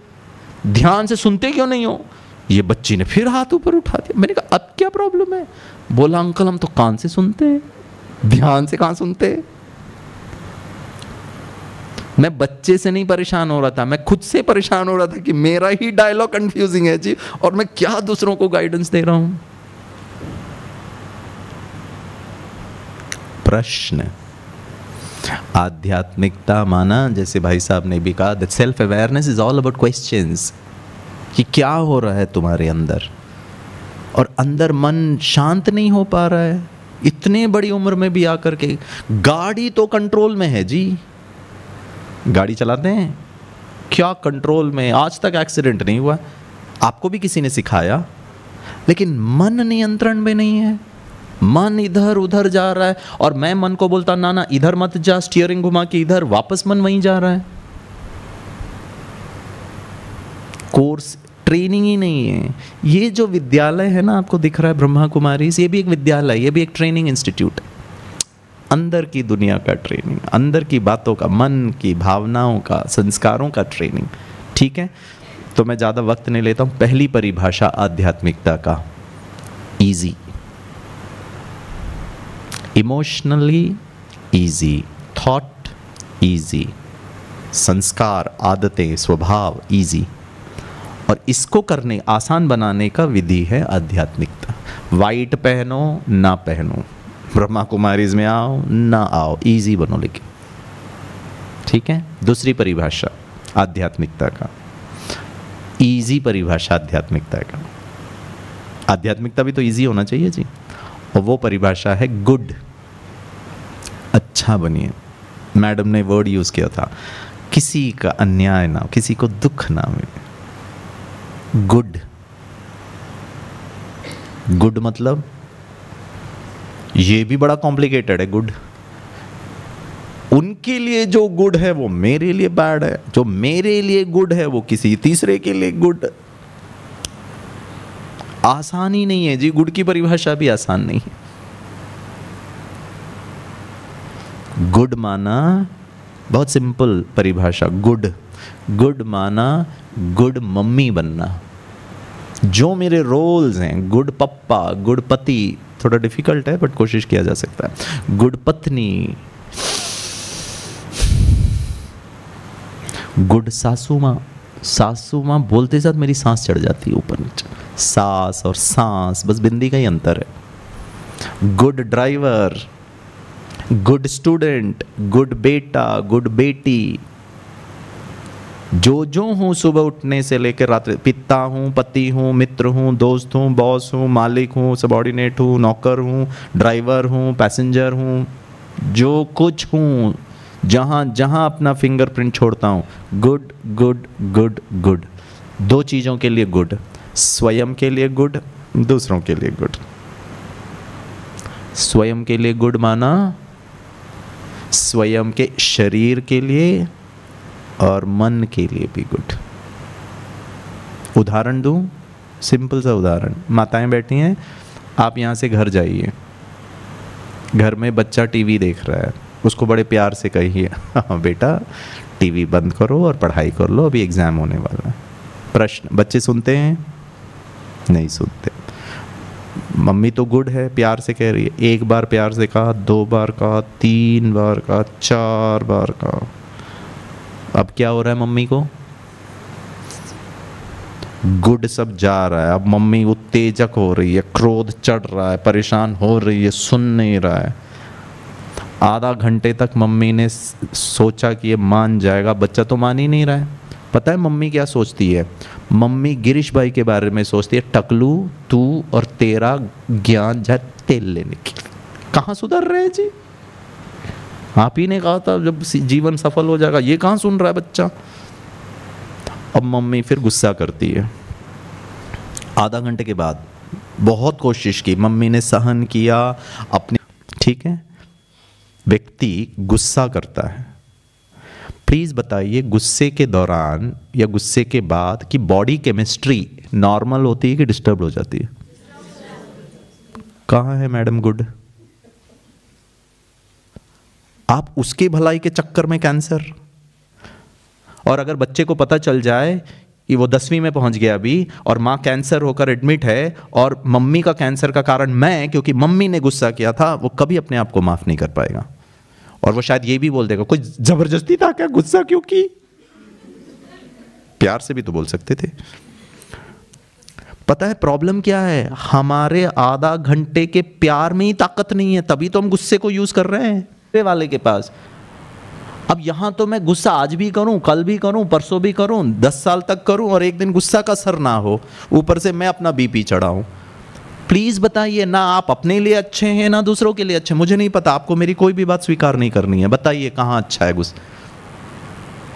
ध्यान से सुनते क्यों नहीं हो? ये बच्ची ने फिर हाथ ऊपर उठा दिया। मैंने कहा अब क्या प्रॉब्लम है? बोला अंकल हम तो कान से सुनते हैं, ध्यान से कहाँ सुनते हैं। मैं बच्चे से नहीं परेशान हो रहा था, मैं खुद से परेशान हो रहा था कि मेरा ही डायलॉग कंफ्यूजिंग है जी, और मैं क्या दूसरों को गाइडेंस दे रहा हूं। प्रश्न, आध्यात्मिकता माना, जैसे भाई साहब ने भी कहा, that self awareness is all about questions, कि क्या हो रहा है तुम्हारे अंदर, और अंदर मन शांत नहीं हो पा रहा है। इतने बड़ी उम्र में भी आकर के गाड़ी तो कंट्रोल में है जी, गाड़ी चलाते हैं क्या कंट्रोल में, आज तक एक्सीडेंट नहीं हुआ, आपको भी किसी ने सिखाया, लेकिन मन नियंत्रण में नहीं है। मन इधर उधर जा रहा है, और मैं मन को बोलता ना ना इधर मत जा, स्टीयरिंग घुमा के इधर, वापस मन वहीं जा रहा है। कोर्स ट्रेनिंग ही नहीं है। ये जो विद्यालय है ना आपको दिख रहा है ब्रह्मा कुमारी, ये भी एक विद्यालय, ये भी एक ट्रेनिंग इंस्टीट्यूट है। अंदर की दुनिया का ट्रेनिंग, अंदर की बातों का, मन की भावनाओं का, संस्कारों का ट्रेनिंग। ठीक है, तो मैं ज़्यादा वक्त नहीं लेता हूँ। पहली परिभाषा आध्यात्मिकता का, easy, emotionally easy, thought easy, संस्कार, आदतें, स्वभाव इजी, और इसको करने, आसान बनाने का विधि है आध्यात्मिकता। वाइट पहनो ना पहनो, ब्रह्मा कुमारीज में आओ ना आओ, इजी बनो लेकिन। ठीक है, दूसरी परिभाषा आध्यात्मिकता का, इजी परिभाषा आध्यात्मिकता का। आध्यात्मिकता भी तो इजी होना चाहिए जी, और वो परिभाषा है गुड, अच्छा बनिए। मैडम ने वर्ड यूज किया था, किसी का अन्याय ना, किसी को दुख ना मिले। गुड, गुड मतलब ये भी बड़ा कॉम्प्लिकेटेड है। गुड, उनके लिए जो गुड है वो मेरे लिए बैड है, जो मेरे लिए गुड है वो किसी तीसरे के लिए गुड। आसान ही नहीं है जी, गुड की परिभाषा भी आसान नहीं है। गुड माना, बहुत सिंपल परिभाषा, गुड, गुड माना गुड मम्मी बनना। जो मेरे रोल्स हैं, गुड पप्पा, गुड पति, थोड़ा डिफिकल्ट है बट कोशिश किया जा सकता है, गुड पत्नी, गुड सासू माँ। सासू माँ बोलते साथ मेरी सांस चढ़ जाती है ऊपर नीचे, सास और सांस बस बिंदी का ही अंतर है। Good driver, good student, good बेटा, गुड बेटी। जो हूँ सुबह उठने से लेकर रात, पिता हूँ, पति हूँ, मित्र हूँ, दोस्त हूँ, बॉस हूँ, मालिक हूँ, सबॉर्डिनेट हूँ, नौकर हूँ, ड्राइवर हूँ, पैसेंजर हूँ, जो कुछ हूँ, जहाँ जहाँ अपना फिंगरप्रिंट छोड़ता हूँ, गुड गुड गुड गुड। दो चीज़ों के लिए गुड, स्वयं के लिए गुड, दूसरों के लिए गुड। स्वयं के लिए गुड माना स्वयं के शरीर के लिए और मन के लिए भी गुड। उदाहरण दूं, सिंपल सा उदाहरण। माताएं बैठी हैं, आप यहाँ से घर जाइए, घर में बच्चा टीवी देख रहा है, उसको बड़े प्यार से कहिए, हाँ बेटा टीवी बंद करो और पढ़ाई कर लो, अभी एग्ज़ाम होने वाला है। प्रश्न, बच्चे सुनते हैं? नहीं सुनते। मम्मी तो गुड है, प्यार से कह रही है, एक बार प्यार से कहा, 2 बार कहा, 3 बार कहा, 4 बार कहा। अब क्या हो रहा है मम्मी को? गुड सब जा रहा है। अब मम्मी उत्तेजक हो रही है, क्रोध चढ़ रहा है, परेशान हो रही है, सुन नहीं रहा है। आधा घंटे तक मम्मी ने सोचा कि ये मान जाएगा, बच्चा तो मान ही नहीं रहा है। पता है मम्मी क्या सोचती है? मम्मी गिरीश भाई के बारे में सोचती है, टकलू तू और तेरा ज्ञान जा तेल लेने की। कहाँ सुधर रहे हैं जी? आप ही ने कहा था जब जीवन सफल हो जाएगा, ये कहाँ सुन रहा है बच्चा। अब मम्मी फिर गुस्सा करती है। आधा घंटे के बाद बहुत कोशिश की, मम्मी ने सहन किया अपने, ठीक है। व्यक्ति गुस्सा करता है, प्लीज बताइए गुस्से के दौरान या गुस्से के बाद की बॉडी केमिस्ट्री नॉर्मल होती है कि डिस्टर्ब हो जाती है? कहाँ है मैडम गुड? आप उसकी भलाई के चक्कर में कैंसर। और अगर बच्चे को पता चल जाए कि वो 10वीं में पहुंच गया अभी और माँ कैंसर होकर एडमिट है और मम्मी का कैंसर का कारण मैं, क्योंकि मम्मी ने गुस्सा किया था, वो कभी अपने आप को माफ नहीं कर पाएगा। और वो शायद ये भी बोल देगा, कोई जबरदस्ती था क्या, गुस्सा क्यों की? प्यार से भी तो बोल सकते थे। पता है प्रॉब्लम क्या है? हमारे आधा घंटे के प्यार में ही ताकत नहीं है, तभी तो हम गुस्से को यूज कर रहे हैं वाले के पास। अब यहां तो मैं गुस्सा आज भी करूं, कल भी करूं, परसों भी करूं, 10 साल तक करूं और एक दिन गुस्सा का असर ना हो, ऊपर से मैं अपना बीपी चढ़ाऊं। प्लीज बताइए, ना आप अपने लिए अच्छे हैं ना दूसरों के लिए अच्छे। मुझे नहीं पता, आपको मेरी कोई भी बात स्वीकार नहीं करनी है। बताइए कहां अच्छा है गुस्सा?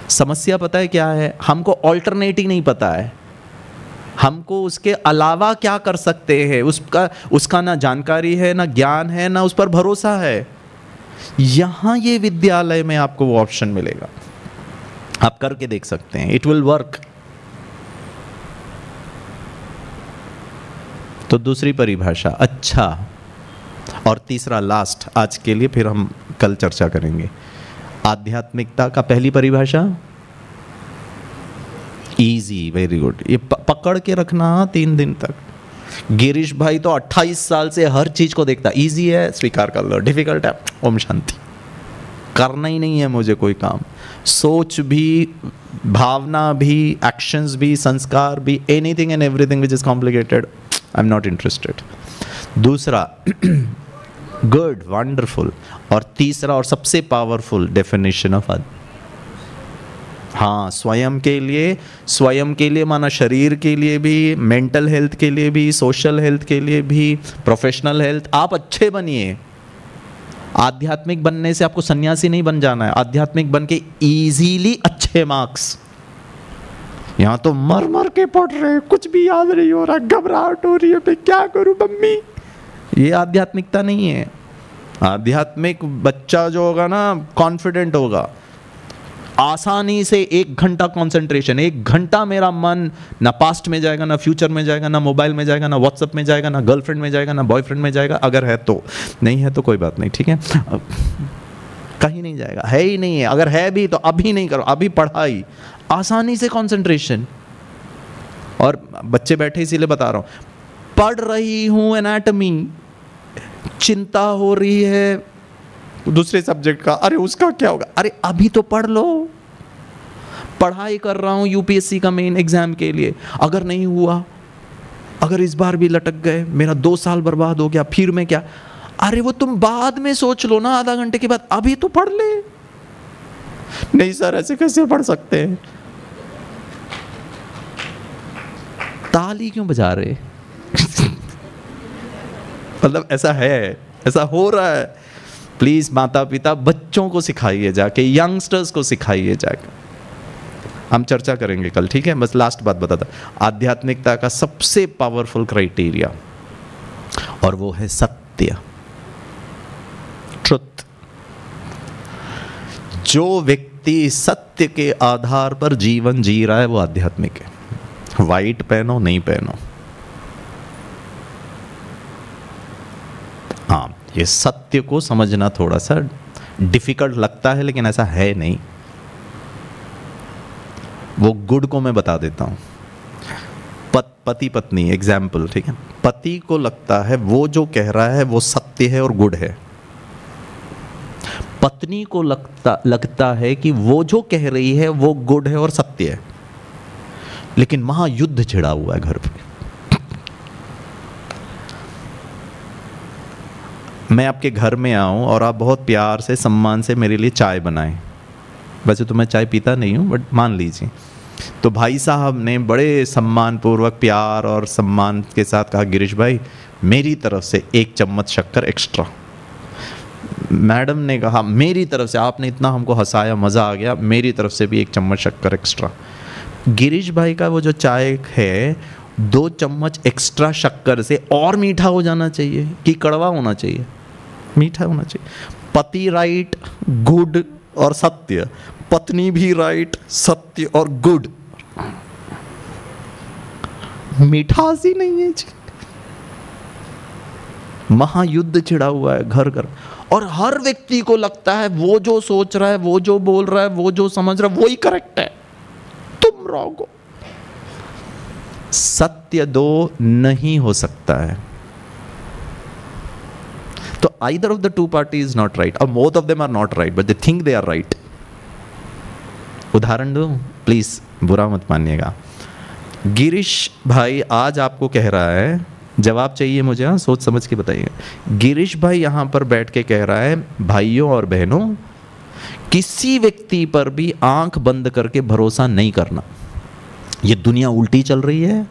समस्या पता है क्या है? हमको ऑल्टरनेट ही नहीं पता है, हमको उसके अलावा क्या कर सकते हैं उसका ना जानकारी है, ना ज्ञान है, ना उस पर भरोसा है। यहां ये विद्यालय में आपको वो ऑप्शन मिलेगा, आप करके देख सकते हैं, इट विल वर्क। तो दूसरी परिभाषा अच्छा, और तीसरा लास्ट आज के लिए, फिर हम कल चर्चा करेंगे। आध्यात्मिकता का पहली परिभाषा इजी, वेरी गुड। ये पकड़ के रखना 3 दिन तक। गिरीश भाई तो 28 साल से हर चीज को देखता, इजी है स्वीकार कर लो, डिफिकल्ट है ओम शांति, करना ही नहीं है मुझे कोई काम। सोच भी, भावना भी, एक्शंस भी, संस्कार भी, anything and everything which is complicated, I am not interested. दूसरा गुड, वंडरफुल। और तीसरा और सबसे पावरफुल डेफिनेशन ऑफ हाँ, स्वयं के लिए माना शरीर के लिए भी, मेंटल हेल्थ के लिए भी, सोशल हेल्थ के लिए भी, प्रोफेशनल हेल्थ। आप अच्छे बनिए। आध्यात्मिक बनने से आपको सन्यासी नहीं बन जाना है, आध्यात्मिक बन के इजीली अच्छे मार्क्स। यहां तो मर मर के पढ़ रहे, कुछ भी याद नहीं हो रहा, घबराहट हो रही है, मैं क्या करूं मम्मी। ये आध्यात्मिकता नहीं है। आध्यात्मिक बच्चा जो होगा ना, कॉन्फिडेंट होगा, आसानी से 1 घंटा कंसंट्रेशन, 1 घंटा मेरा मन ना पास्ट में जाएगा, ना फ्यूचर में जाएगा, ना मोबाइल में जाएगा, ना व्हाट्सएप में जाएगा, ना गर्लफ्रेंड में जाएगा, ना बॉयफ्रेंड में जाएगा। अगर है तो, नहीं है तो कोई बात नहीं, ठीक है, कहीं नहीं जाएगा, है ही नहीं है। अगर है भी तो अभी नहीं करो, अभी पढ़ाई, आसानी से कंसंट्रेशन। और बच्चे बैठे इसीलिए बता रहा हूँ, पढ़ रही हूँ एनाटमी, चिंता हो रही है दूसरे सब्जेक्ट का, अरे उसका क्या होगा, अरे अभी तो पढ़ लो। पढ़ाई कर रहा हूँ यूपीएससी का मेन एग्जाम के लिए, अगर नहीं हुआ, अगर इस बार भी लटक गए, मेरा 2 साल बर्बाद हो गया, फिर मैं क्या, अरे वो तुम बाद में सोच लो ना, आधा घंटे के बाद, अभी तो पढ़ ले। नहीं सर ऐसे कैसे पढ़ सकते हैं, ताली क्यों बजा रहे मतलब ऐसा है, ऐसा हो रहा है। प्लीज माता पिता बच्चों को सिखाइए जाके, यंगस्टर्स को सिखाइए जाके। हम चर्चा करेंगे कल, ठीक है। बस लास्ट बात बताता, आध्यात्मिकता का सबसे पावरफुल क्राइटेरिया, और वो है सत्य, ट्रुथ। जो व्यक्ति सत्य के आधार पर जीवन जी रहा है वो आध्यात्मिक है। व्हाइट पहनो नहीं पहनो, हाँ ये सत्य को समझना थोड़ा सा डिफिकल्ट लगता है, लेकिन ऐसा है नहीं। वो गुड को मैं बता देता हूं। पति पत्नी एग्जाम्पल, ठीक है। पति को लगता है वो जो कह रहा है वो सत्य है और गुड है, पत्नी को लगता है कि वो जो कह रही है वो गुड है और सत्य है, लेकिन महायुद्ध छिड़ा हुआ है घर पे। मैं आपके घर में आऊं और आप बहुत प्यार से सम्मान से मेरे लिए चाय बनाएं, वैसे तो मैं चाय पीता नहीं हूं, बट मान लीजिए, तो भाई साहब ने बड़े सम्मान पूर्वक प्यार और सम्मान के साथ कहा, गिरीश भाई मेरी तरफ से 1 चम्मच शक्कर एक्स्ट्रा। मैडम ने कहा मेरी तरफ से, आपने इतना हमको हंसाया, मज़ा आ गया, मेरी तरफ से भी 1 चम्मच शक्कर एक्स्ट्रा। गिरीश भाई का वो जो चाय है 2 चम्मच एक्स्ट्रा शक्कर से और मीठा हो जाना चाहिए कि कड़वा होना चाहिए? मीठा होना चाहिए। पति राइट, गुड और सत्य, पत्नी भी राइट, सत्य और गुड, मिठास ही नहीं है जी। महायुद्ध छिड़ा हुआ है घर घर, और हर व्यक्ति को लगता है वो जो सोच रहा है, वो जो बोल रहा है, वो जो समझ रहा है वही करेक्ट है, तुम रॉन्ग हो। सत्य 2 नहीं हो सकता है। तो either of the two parties is not right, or both of them are not right, but they think they are right. उदाहरण दूं, प्लीज बुरा मत मानिएगा। गिरीश भाई आज आपको कह रहा है, जवाब चाहिए मुझे, हाँ सोच समझ के बताइए। गिरीश भाई यहां पर बैठ के कह रहा है, भाइयों और बहनों किसी व्यक्ति पर भी आंख बंद करके भरोसा नहीं करना, ये दुनिया उल्टी चल रही है,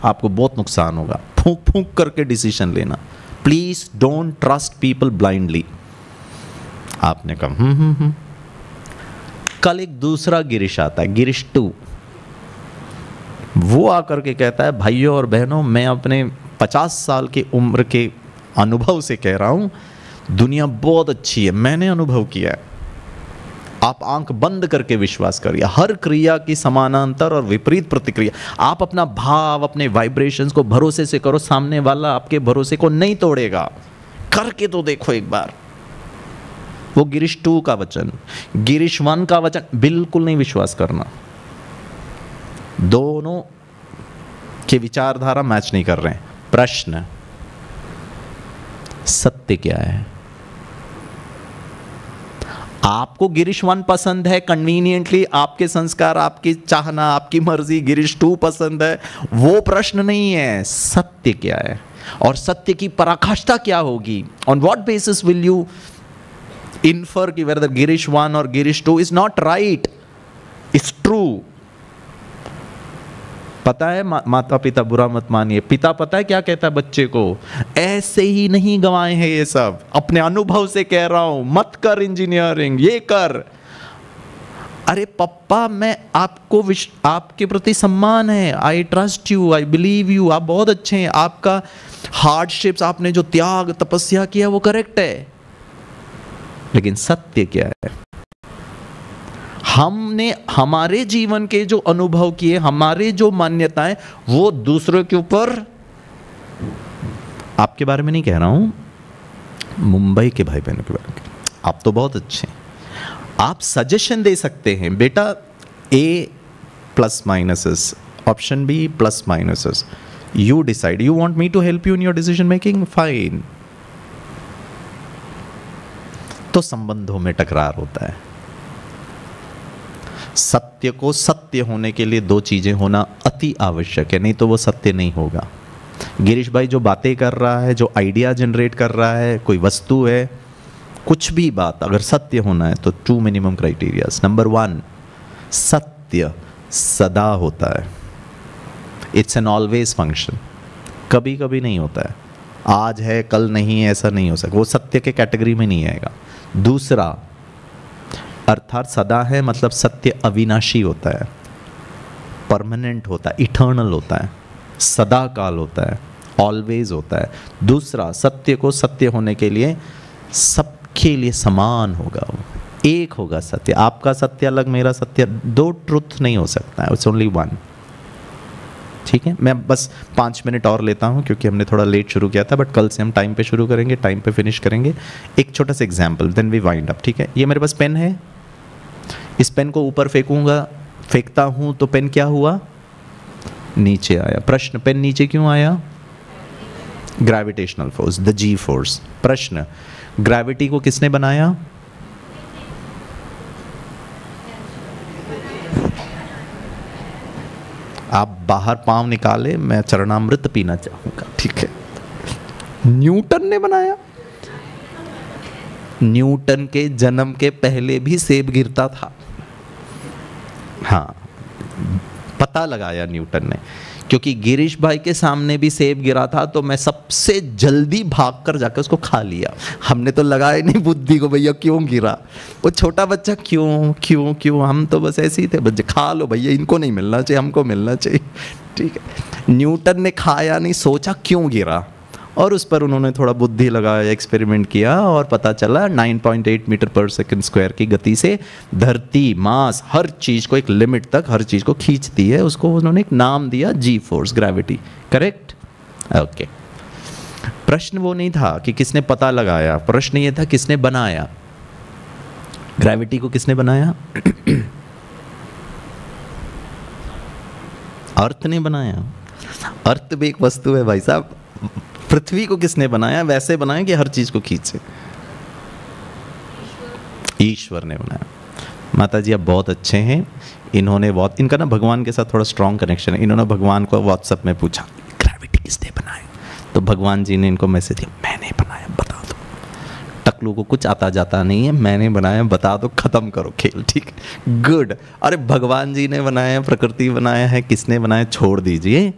आपको बहुत नुकसान होगा, फूंक फूंक करके डिसीजन लेना, please don't trust people blindly. आपने कहा कल एक दूसरा गिरीश आता है, गिरीश 2, वो आकर के कहता है, भाइयों और बहनों मैं अपने 50 साल की उम्र के अनुभव से कह रहा हूं, दुनिया बहुत अच्छी है, मैंने अनुभव किया है, आप आंख बंद करके विश्वास करिए, हर क्रिया की समानांतर और विपरीत प्रतिक्रिया, आप अपना भाव, अपने वाइब्रेशंस को भरोसे से करो, सामने वाला आपके भरोसे को नहीं तोड़ेगा, करके तो देखो एक बार। वो गिरीश 2 का वचन। गिरीश 1 का वचन बिल्कुल नहीं विश्वास करना, दोनों के विचारधारा मैच नहीं कर रहे हैं। प्रश्न, सत्य क्या है? आपको गिरीश 1 पसंद है, कन्वीनियंटली आपके संस्कार, आपकी चाहना, आपकी मर्जी, गिरीश 2 पसंद है, वो प्रश्न नहीं है। सत्य क्या है और सत्य की पराकाष्ठा क्या होगी? On what basis will you infer कि वेदर गिरीश 1 और Girish 2 is not right, it's true? पता है माता पिता, बुरा मत मानिए, पिता पता है क्या कहता है बच्चे को? ऐसे ही नहीं गंवाए हैं ये सब, अपने अनुभव से कह रहा हूं, मत कर इंजीनियरिंग, ये कर। अरे पप्पा मैं आपको आपके प्रति सम्मान है, I trust you, I believe you, आप बहुत अच्छे हैं, आपका हार्डशिप्स, आपने जो त्याग तपस्या किया वो करेक्ट है, लेकिन सत्य क्या है? हमने हमारे जीवन के जो अनुभव किए, हमारे जो मान्यताएं, वो दूसरों के ऊपर, आपके बारे में नहीं कह रहा हूं, मुंबई के भाई बहनों के बारे में, आप तो बहुत अच्छे हैं, आप सजेशन दे सकते हैं, बेटा A plus minuses option B plus minuses, you decide. You want me to help you in your decision making, fine. तो संबंधों में टकरार होता है। सत्य को सत्य होने के लिए दो चीजें होना अति आवश्यक है, नहीं तो वो सत्य नहीं होगा। गिरीश भाई जो बातें कर रहा है, जो आइडिया जनरेट कर रहा है, कोई वस्तु है, कुछ भी बात अगर सत्य होना है तो 2 मिनिमम क्राइटेरियाज। नंबर 1, सत्य सदा होता है, इट्स एन ऑलवेज फंक्शन, कभी कभी नहीं होता है, आज है कल नहीं है, ऐसा नहीं हो सकता, वो सत्य के कैटेगरी में नहीं आएगा। दूसरा, अर्थात सदा है मतलब सत्य अविनाशी होता है, परमानेंट होता है, इटर्नल होता है, सदा काल होता है, ऑलवेज होता है। दूसरा, सत्य को सत्य होने के लिए सबके लिए समान होगा, वो एक होगा सत्य। आपका सत्य अलग, मेरा सत्य, दो ट्रुथ नहीं हो सकता है, इट्स ओनली वन। ठीक है, मैं बस 5 मिनट और लेता हूँ क्योंकि हमने थोड़ा लेट शुरू किया था, बट कल से हम टाइम पे शुरू करेंगे, टाइम पे फिनिश करेंगे। एक छोटा सा example, then we wind up. ठीक है, ये मेरे पास पेन है, इस पेन को ऊपर फेंकूंगा, फेंकता हूँ तो पेन क्या हुआ, नीचे आया। प्रश्न, पेन नीचे क्यों आया? Gravitational force, the G force. प्रश्न, ग्रेविटी को किसने बनाया? आप बाहर पांव निकाले, मैं चरणामृत पीना चाहूंगा। ठीक है, न्यूटन ने बनाया। न्यूटन के जन्म के पहले भी सेब गिरता था। हाँ, पता लगाया न्यूटन ने, क्योंकि गिरीश भाई के सामने भी सेब गिरा था तो मैं सबसे जल्दी भागकर जाकर उसको खा लिया। हमने तो लगाया नहीं बुद्धि को, भैया क्यों गिरा। वो छोटा बच्चा क्यों क्यों क्यों, हम तो बस ऐसे ही थे, बच्चे खा लो भैया, इनको नहीं मिलना चाहिए, हमको मिलना चाहिए। ठीक है, न्यूटन ने खाया नहीं, सोचा क्यों गिरा, और उस पर उन्होंने थोड़ा बुद्धि लगाया, एक्सपेरिमेंट किया, और पता चला 9.8 मीटर पर सेकंड स्क्वायर की गति से धरती, मास, हर चीज़ को एक लिमिट तक हर चीज़ को खींचती है। उसको उन्होंने एक नाम दिया, जी फोर्स, ग्रेविटी। करेक्ट? ओके। प्रश्न वो नहीं था कि किसने पता लगाया, प्रश्न ये था किसने बनाया। ग्रेविटी को किसने बनाया? अर्थ ने बनाया। अर्थ भी एक वस्तु है भाई साहब। पृथ्वी को किसने बनाया? वैसे बनाया कि हर चीज को खींचे, ईश्वर ने बनाया। माता जी आप बहुत अच्छे हैं। इन्होंने बहुत, इनका ना भगवान के साथ थोड़ा स्ट्रॉन्ग कनेक्शन है। इन्होंने भगवान को व्हाट्सएप में पूछा ग्रेविटी किसने बनाया, तो भगवान जी ने इनको मैसेज दिया, मैंने बनाया, बता दो। टकलू को कुछ आता जाता नहीं है, मैंने बनाया, बता दो, खत्म करो खेल। ठीक, गुड। अरे भगवान जी ने बनाया, प्रकृति बनाया है, किसने बनाया छोड़ दीजिए।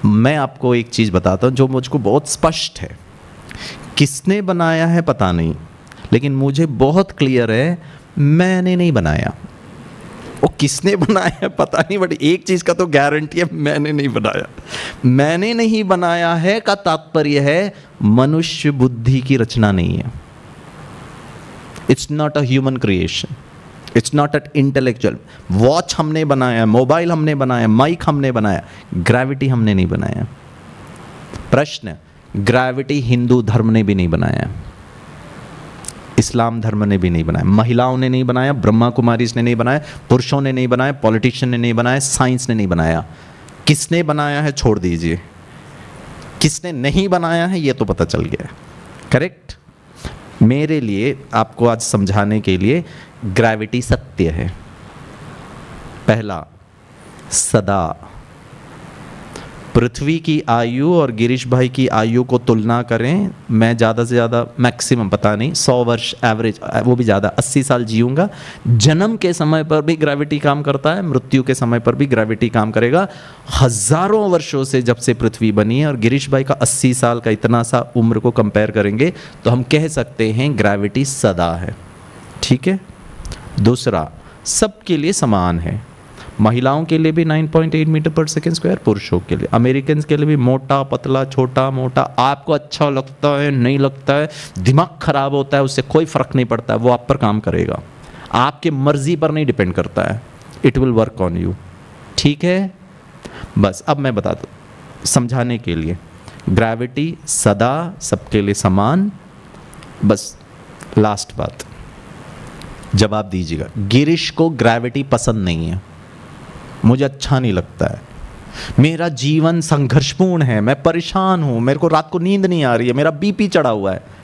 मैं आपको एक चीज़ बताता हूँ जो मुझको बहुत स्पष्ट है। किसने बनाया है पता नहीं, लेकिन मुझे बहुत क्लियर है मैंने नहीं बनाया। वो किसने बनाया है पता नहीं, बट एक चीज़ का तो गारंटी है, मैंने नहीं बनाया। मैंने नहीं बनाया है का तात्पर्य है मनुष्य बुद्धि की रचना नहीं है। It's not a human creation, it's not at intellectual. Watch हमने बनाया, मोबाइल हमने बनाया, माइक हमने बनाया, ग्रेविटी हमने नहीं बनाया। प्रश्न, ग्रेविटी हिंदू धर्म ने भी नहीं बनाया, इस्लाम धर्म ने भी नहीं बनाया, महिलाओं ने नहीं बनाया, ब्रह्मा कुमारीज ने नहीं बनाया, पुरुषों ने नहीं बनाया, पॉलिटिशियन ने नहीं बनाया, साइंस ने नहीं बनाया। किसने बनाया है छोड़ दीजिए, किसने नहीं बनाया है ये तो पता चल गया। करेक्ट? मेरे लिए आपको आज समझाने के लिए ग्रेविटी सत्य है। पहला, सदा। पृथ्वी की आयु और गिरीश भाई की आयु को तुलना करें, मैं ज़्यादा से ज़्यादा, मैक्सिमम पता नहीं, 100 वर्ष एवरेज, वो भी ज़्यादा 80 साल जीऊँगा। जन्म के समय पर भी ग्रेविटी काम करता है, मृत्यु के समय पर भी ग्रेविटी काम करेगा। हज़ारों वर्षों से जब से पृथ्वी बनी है, और गिरीश भाई का 80 साल का इतना सा उम्र को कंपेयर करेंगे तो हम कह सकते हैं ग्रेविटी सदा है। ठीक है? दूसरा, सबके लिए समान है। महिलाओं के लिए भी 9.8 मीटर पर सेकेंड स्क्वायर, पुरुषों के लिए, अमेरिकन के लिए भी, मोटा पतला छोटा मोटा, आपको अच्छा लगता है नहीं लगता है, दिमाग खराब होता है, उससे कोई फर्क नहीं पड़ता है, वो आप पर काम करेगा, आपके मर्जी पर नहीं डिपेंड करता है। It will work on you. ठीक है? बस अब मैं बता दूँ समझाने के लिए, ग्रेविटी सदा, सबके लिए समान। बस लास्ट बात, जवाब दीजिएगा। गिरीश को ग्रेविटी पसंद नहीं है, मुझे अच्छा नहीं लगता है, मेरा जीवन संघर्षपूर्ण है, मैं परेशान हूं, मेरे को रात को नींद नहीं आ रही है, मेरा बीपी चढ़ा हुआ है।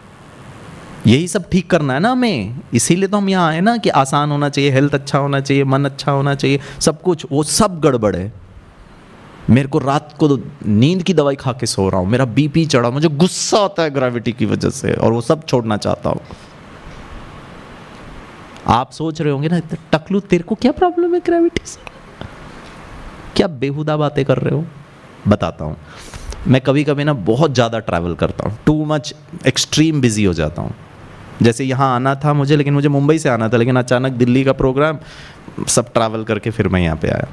यही सब ठीक करना है ना हमें, इसीलिए तो हम यहाँ आए ना कि आसान होना चाहिए, हेल्थ अच्छा होना चाहिए, मन अच्छा होना चाहिए, सब कुछ, वो सब गड़बड़ है। मेरे को रात को नींद की दवाई खा के सो रहा हूँ, मेरा बीपी चढ़ा, मुझे गुस्सा आता है ग्रेविटी की वजह से, और वो सब छोड़ना चाहता हूँ। आप सोच रहे होंगे ना, टकलू तेरे को क्या प्रॉब्लम है ग्रेविटी से, क्या बेहुदा बातें कर रहे हो। बताता हूँ, मैं कभी कभी ना बहुत ज़्यादा ट्रैवल करता हूँ, टू मच एक्सट्रीम बिजी हो जाता हूँ। जैसे यहाँ आना था मुझे, लेकिन मुझे मुंबई से आना था, लेकिन अचानक दिल्ली का प्रोग्राम, सब ट्रैवल करके फिर मैं यहाँ पे आया।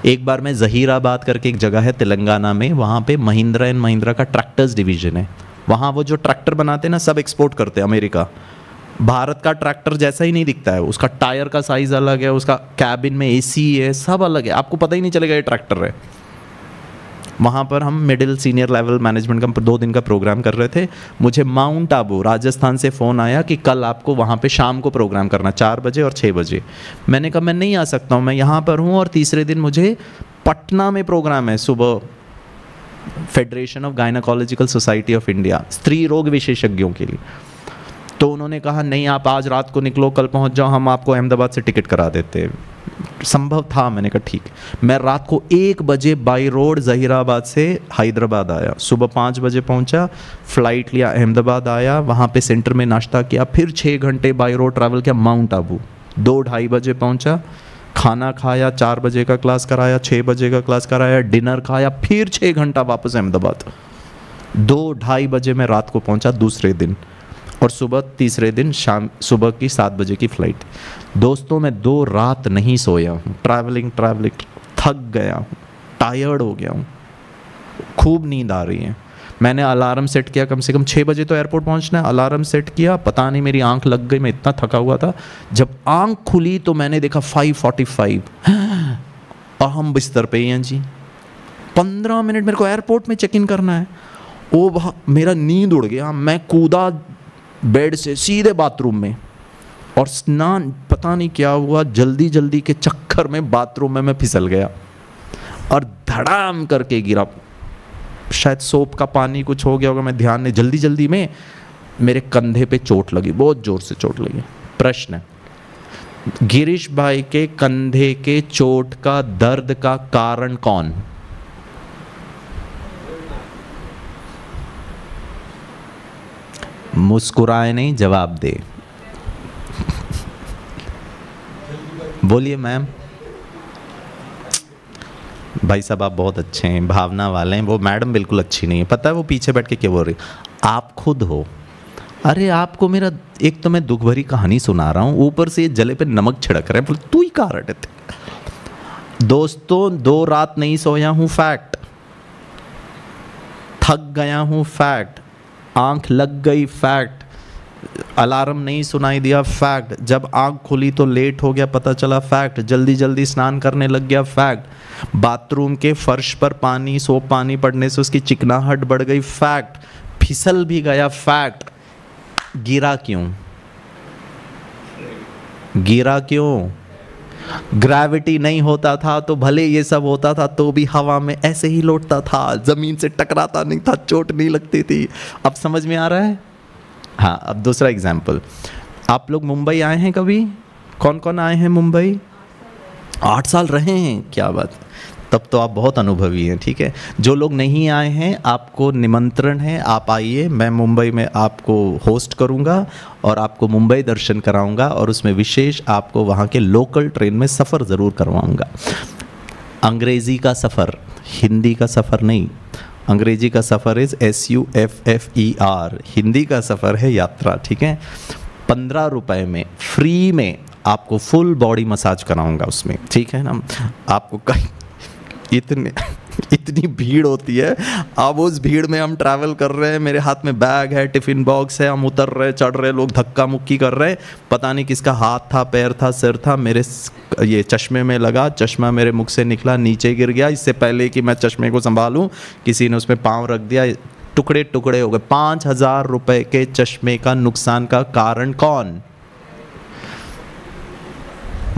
एक बार मैं जहीराबाद करके एक जगह है तेलंगाना में, वहाँ पे महिंद्रा एंड महिंद्रा का ट्रैक्टर्स डिवीजन है। वहाँ वो जो ट्रैक्टर बनाते हैं ना, सब एक्सपोर्ट करते हैं अमेरिका। भारत का ट्रैक्टर जैसा ही नहीं दिखता है, उसका टायर का साइज़ अलग है, उसका कैबिन में एसी है, सब अलग है, आपको पता ही नहीं चलेगा ये ट्रैक्टर है। वहाँ पर हम मिडिल सीनियर लेवल मैनेजमेंट का 2 दिन का प्रोग्राम कर रहे थे। मुझे माउंट आबू राजस्थान से फ़ोन आया कि कल आपको वहाँ पे शाम को प्रोग्राम करना, 4 बजे और 6 बजे। मैंने कहा मैं नहीं आ सकता हूँ, मैं यहाँ पर हूँ, और तीसरे दिन मुझे पटना में प्रोग्राम है सुबह, federation of gynaecological society of India, स्त्री रोग विशेषज्ञों के लिए। तो उन्होंने कहा नहीं, आप आज रात को निकलो, कल पहुँच जाओ, हम आपको अहमदाबाद से टिकट करा देते हैं। संभव था, मैंने कहा ठीक। मैं रात को 1 बजे बाई रोड जहीराबाद से हैदराबाद आया, सुबह 5 बजे पहुंचा, फ्लाइट लिया, अहमदाबाद आया, वहाँ पे सेंटर में नाश्ता किया, फिर 6 घंटे बाई रोड ट्रैवल किया माउंट आबू, 2-2:30 बजे पहुंचा, खाना खाया, 4 बजे का क्लास कराया, 6 बजे का क्लास कराया, डिनर खाया, फिर 6 घंटा वापस अहमदाबाद। 2-2:30 बजे मैं रात को पहुंचा दूसरे दिन, और सुबह तीसरे दिन शाम सुबह की 7 बजे की फ़्लाइट। दोस्तों मैं 2 रात नहीं सोया हूँ, ट्रैवलिंग थक गया हूँ, टायर्ड हो गया हूँ, खूब नींद आ रही है। मैंने अलार्म सेट किया, कम से कम 6 बजे तो एयरपोर्ट पहुँचना है, अलार्म सेट किया, पता नहीं मेरी आंख लग गई, मैं इतना थका हुआ था। जब आंख खुली तो मैंने देखा 5:45, और हम बिस्तर पे ही हैं जी। 15 मिनट मेरे को एयरपोर्ट में चेक इन करना है। ओ मेरा नींद उड़ गया, मैं कूदा बेड से सीधे बाथरूम में, और स्नान, पता नहीं क्या हुआ, जल्दी जल्दी के चक्कर में बाथरूम में मैं फिसल गया और धड़ाम करके गिरा। शायद सोप का पानी कुछ हो गया होगा, मैं ध्यान नहीं, जल्दी जल्दी में मेरे कंधे पे चोट लगी, बहुत जोर से चोट लगी। प्रश्न, गिरीश भाई के कंधे के चोट का दर्द का कारण कौन? मुस्कुराए नहीं, जवाब दे। बोलिए मैम। भाई साहब आप बहुत अच्छे हैं, भावना वाले हैं। वो मैडम बिल्कुल अच्छी नहीं है, पता है वो पीछे बैठ के क्या बोल रही, आप खुद हो। अरे आपको मेरा, एक तो मैं दुख भरी कहानी सुना रहा हूँ, ऊपर से ये जले पे नमक छिड़क रहे हैं, बोले तू ही कारण है। दोस्तों 2 रात नहीं सोया हूँ, फैक्ट। थक गया हूँ, फैक्ट। आंख लग गई, फैक्ट। अलार्म नहीं सुनाई दिया, फैक्ट। जब आंख खुली तो लेट हो गया, पता चला, फैक्ट। जल्दी जल्दी स्नान करने लग गया, फैक्ट। बाथरूम के फर्श पर पानी, सोप पानी पड़ने से उसकी चिकनाहट बढ़ गई, फैक्ट। फिसल भी गया, फैक्ट। गिरा क्यों? गिरा क्यों? ग्रेविटी नहीं होता था तो भले ये सब होता था तो भी हवा में ऐसे ही लौटता था, जमीन से टकराता नहीं था, चोट नहीं लगती थी। अब समझ में आ रहा है? हाँ, अब दूसरा एग्जाम्पल। आप लोग मुंबई आए हैं कभी? कौन कौन आए हैं मुंबई? 8 साल रहे हैं, क्या बात। तब तो आप बहुत अनुभवी हैं, ठीक है। जो लोग नहीं आए हैं, आपको निमंत्रण है, आप आइए। मैं मुंबई में आपको होस्ट करूंगा और आपको मुंबई दर्शन कराऊंगा, और उसमें विशेष आपको वहाँ के लोकल ट्रेन में सफ़र ज़रूर करवाऊंगा। अंग्रेज़ी का सफ़र, हिंदी का सफ़र नहीं। अंग्रेजी का सफ़र इज़ SUFFER, हिंदी का सफ़र है यात्रा, ठीक है। 15 रुपए में फ्री में आपको फुल बॉडी मसाज कराऊंगा उसमें, ठीक है ना। आपको कहीं इतनी भीड़ होती है, अब उस भीड़ में हम ट्रैवल कर रहे हैं, मेरे हाथ में बैग है, टिफ़िन बॉक्स है, हम उतर रहे, चढ़ रहे, लोग धक्का मुक्की कर रहे हैं, पता नहीं किसका हाथ था, पैर था, सिर था, मेरे ये चश्मे में लगा, चश्मा मेरे मुख से निकला, नीचे गिर गया। इससे पहले कि मैं चश्मे को संभालूं, किसी ने उसमें पाँव रख दिया, टुकड़े टुकड़े हो गए। 5000 रुपये के चश्मे का नुकसान का कारण कौन?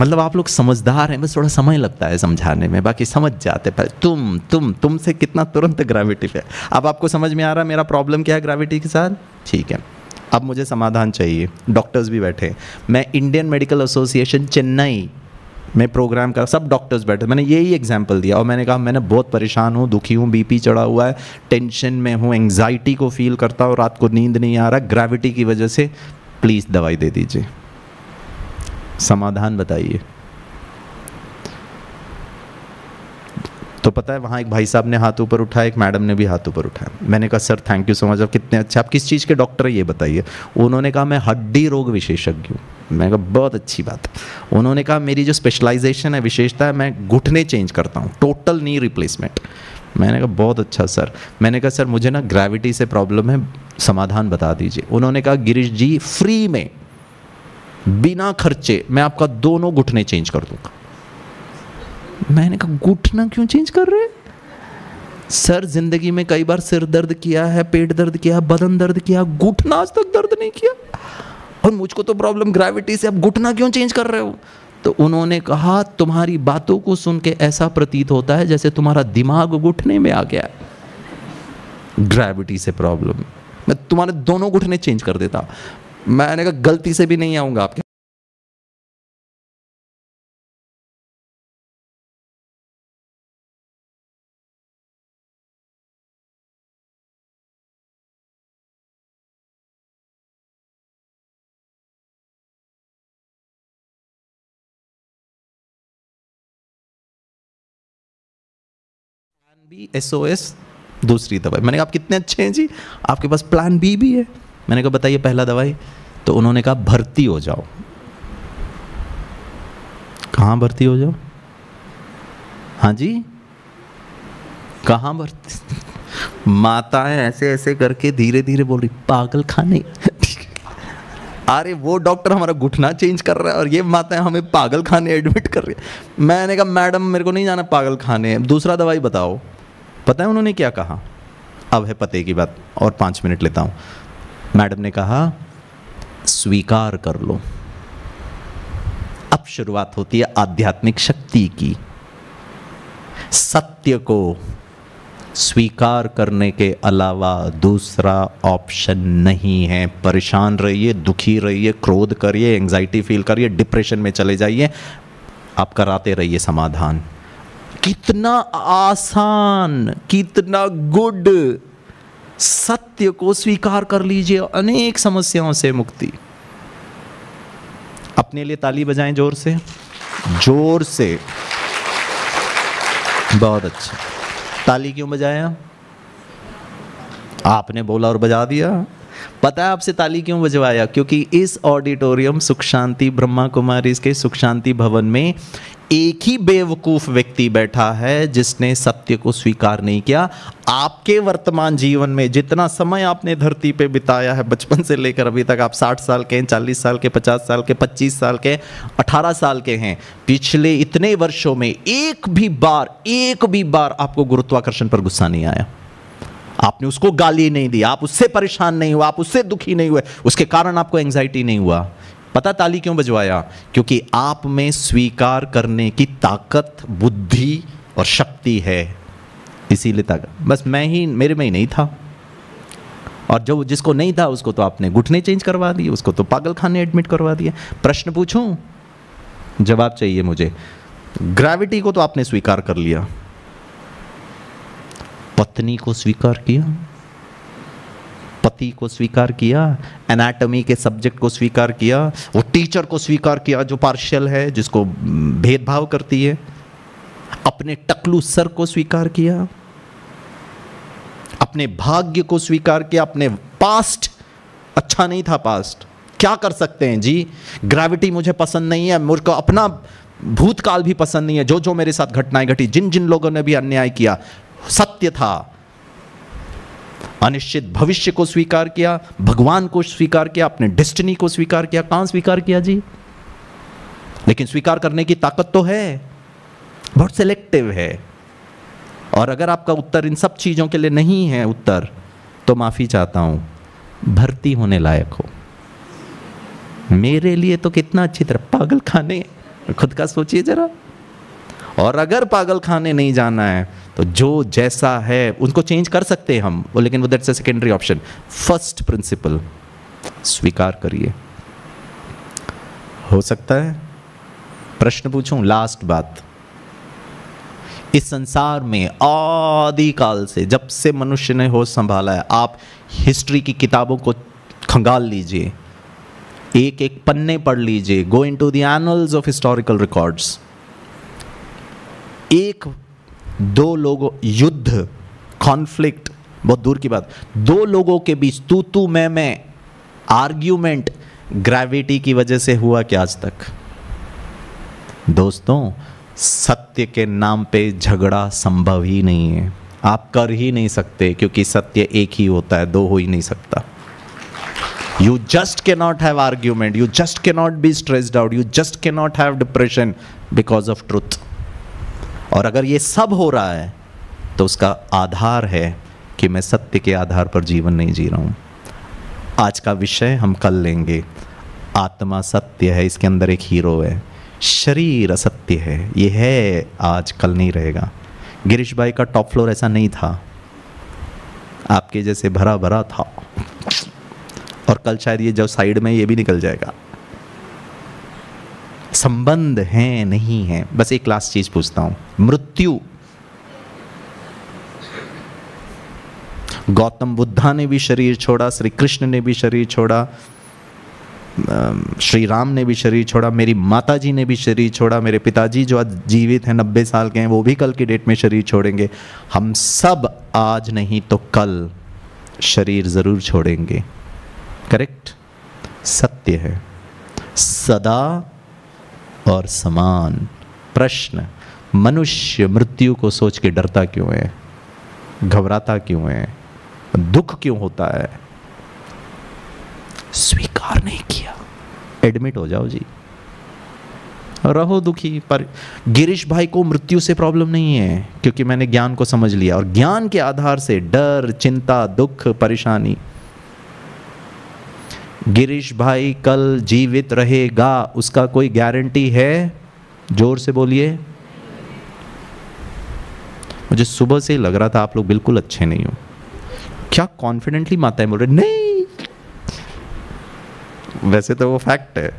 मतलब आप लोग समझदार हैं, बस थोड़ा समय लगता है समझाने में, बाकी समझ जाते। पर तुमसे कितना तुरंत ग्रेविटी पे। अब आपको समझ में आ रहा है मेरा प्रॉब्लम क्या है ग्रेविटी के साथ? ठीक है, अब मुझे समाधान चाहिए। डॉक्टर्स भी बैठे हैं, मैं इंडियन मेडिकल एसोसिएशन चेन्नई में प्रोग्राम कर, सब डॉक्टर्स बैठे, मैंने यही एग्जाम्पल दिया और मैंने कहा मैंने बहुत परेशान हूँ, दुखी हूँ, बीपी चढ़ा हुआ है, टेंशन में हूँ, एंग्जाइटी को फील करता हूँ, रात को नींद नहीं आ रहा, ग्रेविटी की वजह से, प्लीज़ दवाई दे दीजिए। समाधान बताइए। तो पता है वहाँ एक भाई साहब ने हाथ ऊपर उठाया, एक मैडम ने भी हाथ ऊपर उठाया। मैंने कहा sir thank you so much, आप कितने अच्छे, आप किस चीज़ के डॉक्टर है ये बताइए। उन्होंने कहा मैं हड्डी रोग विशेषज्ञ हूँ। मैंने कहा बहुत अच्छी बात है। उन्होंने कहा मेरी जो स्पेशलाइजेशन है, विशेषता है, मैं घुटने चेंज करता हूँ, टोटल नी रिप्लेसमेंट। मैंने कहा बहुत अच्छा सर। मैंने कहा सर मुझे ना ग्रेविटी से प्रॉब्लम है, समाधान बता दीजिए। उन्होंने कहा गिरीश जी फ्री में बिना खर्चे मैं आपका दोनों घुटने चेंज कर दूंगा। मैंने कहा घुटना क्यों चेंज कर रहे? सर जिंदगी में कई बार सिर दर्द किया है, पेट दर्द किया, बदन दर्द किया, घुटना आज तक दर्द नहीं किया, और मुझको तो प्रॉब्लम ग्रेविटी से, अब घुटना क्यों चेंज कर रहे हो? तो उन्होंने कहा तुम्हारी बातों को सुन के ऐसा प्रतीत होता है जैसे तुम्हारा दिमाग घुटने में आ गया है, ग्रेविटी से प्रॉब्लम, मैं तुम्हारे दोनों घुटने चेंज कर देता। मैंने कहा गलती से भी नहीं आऊंगा आपके। बी SOS दूसरी दवाई। मैंने कहा आप कितने अच्छे हैं जी, आपके पास प्लान बी भी है। मैंने कहा बताइए पहला दवाई। तो उन्होंने कहा भर्ती हो जाओ। कहाँ भर्ती हो जाओ? हाँ जी, कहाँ भर्ती? माताएं ऐसे ऐसे करके धीरे धीरे बोल रही पागल खाने। अरे वो डॉक्टर हमारा घुटना चेंज कर रहा है और ये माताएं हमें पागल खाने एडमिट कर रही है। मैंने कहा मैडम मेरे को नहीं जाना पागल खाने, दूसरा दवाई बताओ। पता है उन्होंने क्या कहा? अब है पते की बात, और 5 मिनट लेता हूँ। मैडम ने कहा स्वीकार कर लो। अब शुरुआत होती है आध्यात्मिक शक्ति की। सत्य को स्वीकार करने के अलावा दूसरा ऑप्शन नहीं है। परेशान रहिए, दुखी रहिए, क्रोध करिए, एंजाइटी फील करिए, डिप्रेशन में चले जाइए, आप कराते रहिए समाधान। कितना आसान, कितना गुड। सत्य को स्वीकार कर लीजिए, अनेक समस्याओं से मुक्ति। अपने लिए ताली बजाएं जोर से, जोर से। बहुत अच्छा। ताली क्यों बजाया? आपने बोला और बजा दिया। पता है आपसे ताली क्यों बजवाया? क्योंकि इस ऑडिटोरियम सुख शांति ब्रह्मा कुमारी के सुख शांति भवन में एक ही बेवकूफ व्यक्ति बैठा है जिसने सत्य को स्वीकार नहीं किया। आपके वर्तमान जीवन में जितना समय आपने धरती पे बिताया है, बचपन से लेकर अभी तक, आप 60 साल के हैं, 40 साल के, 50 साल के, 25 साल के, 18 साल के हैं, पिछले इतने वर्षों में एक भी बार आपको गुरुत्वाकर्षण पर गुस्सा नहीं आया। आपने उसको गाली नहीं दी, आप उससे परेशान नहीं हुआ, आप उससे दुखी नहीं हुए, उसके कारण आपको एंजाइटी नहीं हुआ। पता ताली क्यों बजवाया? क्योंकि आप में स्वीकार करने की ताकत, बुद्धि और शक्ति है, इसीलिए ताकत। बस मेरे में ही नहीं था, और जो जिसको नहीं था उसको तो आपने घुटने चेंज करवा दिए, उसको तो पागल खाने एडमिट करवा दिया। प्रश्न पूछूं? जवाब चाहिए मुझे। ग्रेविटी को तो आपने स्वीकार कर लिया, पत्नी को स्वीकार किया, पति को स्वीकार किया, एनाटॉमी के सब्जेक्ट को स्वीकार किया, वो टीचर को स्वीकार किया जो पार्शियल है, जिसको भेदभाव करती है, अपने टकलू सर को स्वीकार किया, अपने भाग्य को स्वीकार किया, अपने पास्ट अच्छा नहीं था, पास्ट क्या कर सकते हैं जी। ग्रेविटी मुझे पसंद नहीं है, मुझको अपना भूतकाल भी पसंद नहीं है, जो जो मेरे साथ घटनाएं घटी, जिन जिन लोगों ने भी अन्याय किया, सत्य था। अनिश्चित भविष्य को स्वीकार किया, भगवान को स्वीकार किया, अपने डेस्टिनी को स्वीकार किया। कहां स्वीकार किया जी? लेकिन स्वीकार करने की ताकत तो है, बहुत सिलेक्टिव है। और अगर आपका उत्तर इन सब चीजों के लिए नहीं है उत्तर, तो माफी चाहता हूं, भर्ती होने लायक हो। मेरे लिए तो कितना अच्छी तरह पागल खाने खुद का सोचिए जरा। और अगर पागल खाने नहीं जाना है तो जो जैसा है उनको चेंज कर सकते हैं हम, लेकिन वो that's a secondary option. First principle स्वीकार करिए। हो सकता है प्रश्न पूछूं, लास्ट बात, इस संसार में आदि काल से, जब से मनुष्य ने होश संभाला है, आप हिस्ट्री की किताबों को खंगाल लीजिए, एक एक पन्ने पढ़ लीजिए, go into the annuls of historical records. एक दो लोगों, युद्ध, कॉन्फ्लिक्ट बहुत दूर की बात, दो लोगों के बीच तू मैं आर्ग्यूमेंट ग्रेविटी की वजह से हुआ क्या आज तक? दोस्तों, सत्य के नाम पे झगड़ा संभव ही नहीं है, आप कर ही नहीं सकते, क्योंकि सत्य एक ही होता है, दो हो ही नहीं सकता। You just cannot have argument, you just cannot be stressed out, you just cannot have depression because of truth। और अगर ये सब हो रहा है तो उसका आधार है कि मैं सत्य के आधार पर जीवन नहीं जी रहा हूं। आज का विषय हम कल लेंगे। आत्मा सत्य है, इसके अंदर एक हीरो है, शरीर असत्य है, ये है आज, कल नहीं रहेगा। गिरीश भाई का टॉप फ्लोर ऐसा नहीं था, आपके जैसे भरा भरा था, और कल शायद ये जो साइड में ये भी निकल जाएगा। संबंध है नहीं है। बस एक लास्ट चीज पूछता हूं, मृत्यु, गौतम बुद्धा ने भी शरीर छोड़ा, श्री कृष्ण ने भी शरीर छोड़ा, श्री राम ने भी शरीर छोड़ा, मेरी माता जी ने भी शरीर छोड़ा, मेरे पिताजी जो आज जीवित हैं 90 साल के हैं, वो भी कल की डेट में शरीर छोड़ेंगे। हम सब आज नहीं तो कल शरीर जरूर छोड़ेंगे। करेक्ट? सत्य है, सदा और समान। प्रश्न, मनुष्य मृत्यु को सोच के डरता क्यों है, घबराता क्यों है, दुख क्यों होता है? स्वीकार नहीं किया। एडमिट हो जाओ जी, रहो दुखी। पर गिरीश भाई को मृत्यु से प्रॉब्लम नहीं है, क्योंकि मैंने ज्ञान को समझ लिया, और ज्ञान के आधार से डर, चिंता, दुख, परेशानी। गिरीश भाई कल जीवित रहेगा, उसका कोई गारंटी है? जोर से बोलिए। मुझे सुबह से ही लग रहा था आप लोग बिल्कुल अच्छे नहीं हो। क्या कॉन्फिडेंटली माताएं बोल रहे नहीं, वैसे तो वो फैक्ट है।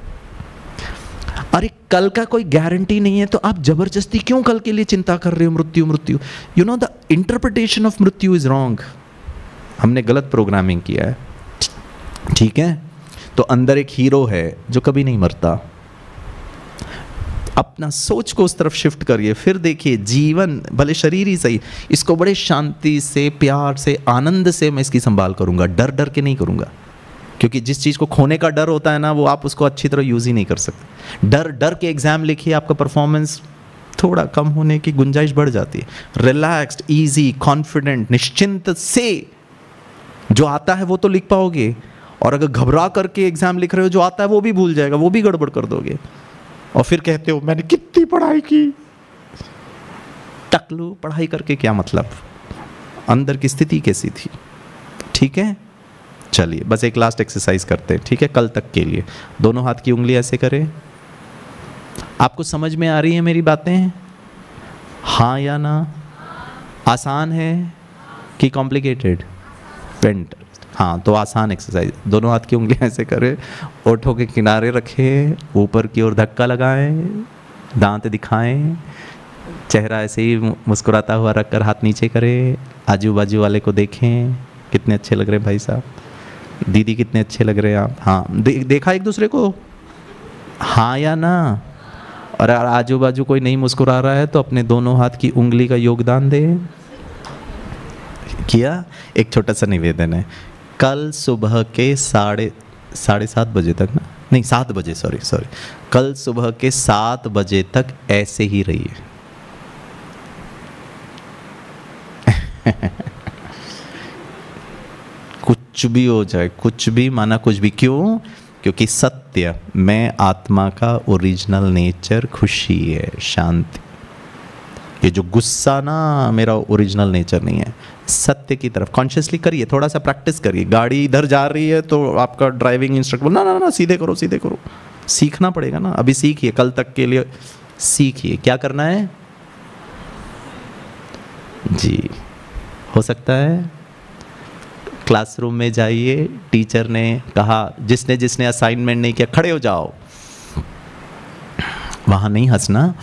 अरे कल का कोई गारंटी नहीं है, तो आप जबरदस्ती क्यों कल के लिए चिंता कर रहे हो? मृत्यु मृत्यु, you know the interpretation of मृत्यु इज रॉन्ग। हमने गलत प्रोग्रामिंग किया है, ठीक है? तो अंदर एक हीरो है जो कभी नहीं मरता। अपना सोच को उस तरफ शिफ्ट करिए, फिर देखिए जीवन, भले शरीर ही सही, इसको बड़े शांति से, प्यार से, आनंद से मैं इसकी संभाल करूंगा, डर डर के नहीं करूंगा। क्योंकि जिस चीज़ को खोने का डर होता है ना, वो आप उसको अच्छी तरह यूज़ ही नहीं कर सकते। डर डर के एग्जाम लिखिए, आपका परफॉर्मेंस थोड़ा कम होने की गुंजाइश बढ़ जाती है। रिलैक्स्ड, ईजी, कॉन्फिडेंट, निश्चिंत से जो आता है वो तो लिख पाओगे, और अगर घबरा करके एग्जाम लिख रहे हो, जो आता है वो भी भूल जाएगा, वो भी गड़बड़ कर दोगे, और फिर कहते हो मैंने कितनी पढ़ाई की। टकलू, पढ़ाई करके क्या मतलब, अंदर की स्थिति कैसी थी? ठीक है, चलिए बस एक लास्ट एक्सरसाइज करते हैं, ठीक है? कल तक के लिए दोनों हाथ की उंगली ऐसे करें। आपको समझ में आ रही है मेरी बातें? हाँ या ना? आसान है कि कॉम्प्लिकेटेड? पेंट, हाँ तो आसान एक्सरसाइज। दोनों हाथ की उंगलियां ऐसे करें, ओठों के किनारे रखें, ऊपर की ओर धक्का लगाएं, दांत दिखाएं, चेहरा ऐसे ही मुस्कुराता हुआ रखकर हाथ नीचे करें, आजू बाजू वाले को देखें, कितने अच्छे लग रहे हैं भाई साहब, दीदी कितने अच्छे लग रहे हैं आप। हाँ देखा एक दूसरे को, हाँ या ना? और आजू बाजू कोई नहीं मुस्कुरा रहा है तो अपने दोनों हाथ की उंगली का योगदान दे। किया? एक छोटा सा निवेदन है, कल सुबह के साढ़े 7 बजे तक ना, नहीं 7 बजे, सॉरी, कल सुबह के 7 बजे तक ऐसे ही रहिए। कुछ भी हो जाए, कुछ भी माना कुछ भी, क्यों? क्योंकि सत्य, मैं आत्मा का ओरिजिनल नेचर खुशी है, शांति। ये जो गुस्सा ना, मेरा ओरिजिनल नेचर नहीं है। सत्य की तरफ कॉन्शियसली करिए, थोड़ा सा प्रैक्टिस करिए। गाड़ी इधर जा रही है तो आपका ड्राइविंग इंस्ट्रक्टर ना ना ना सीधे करो, सीधे करो, सीखना पड़ेगा ना, अभी सीखिए, कल तक के लिए सीखिए क्या करना है जी। हो सकता है क्लासरूम में जाइए, टीचर ने कहा जिसने जिसने असाइनमेंट नहीं किया खड़े हो जाओ, वहाँ नहीं हंसना,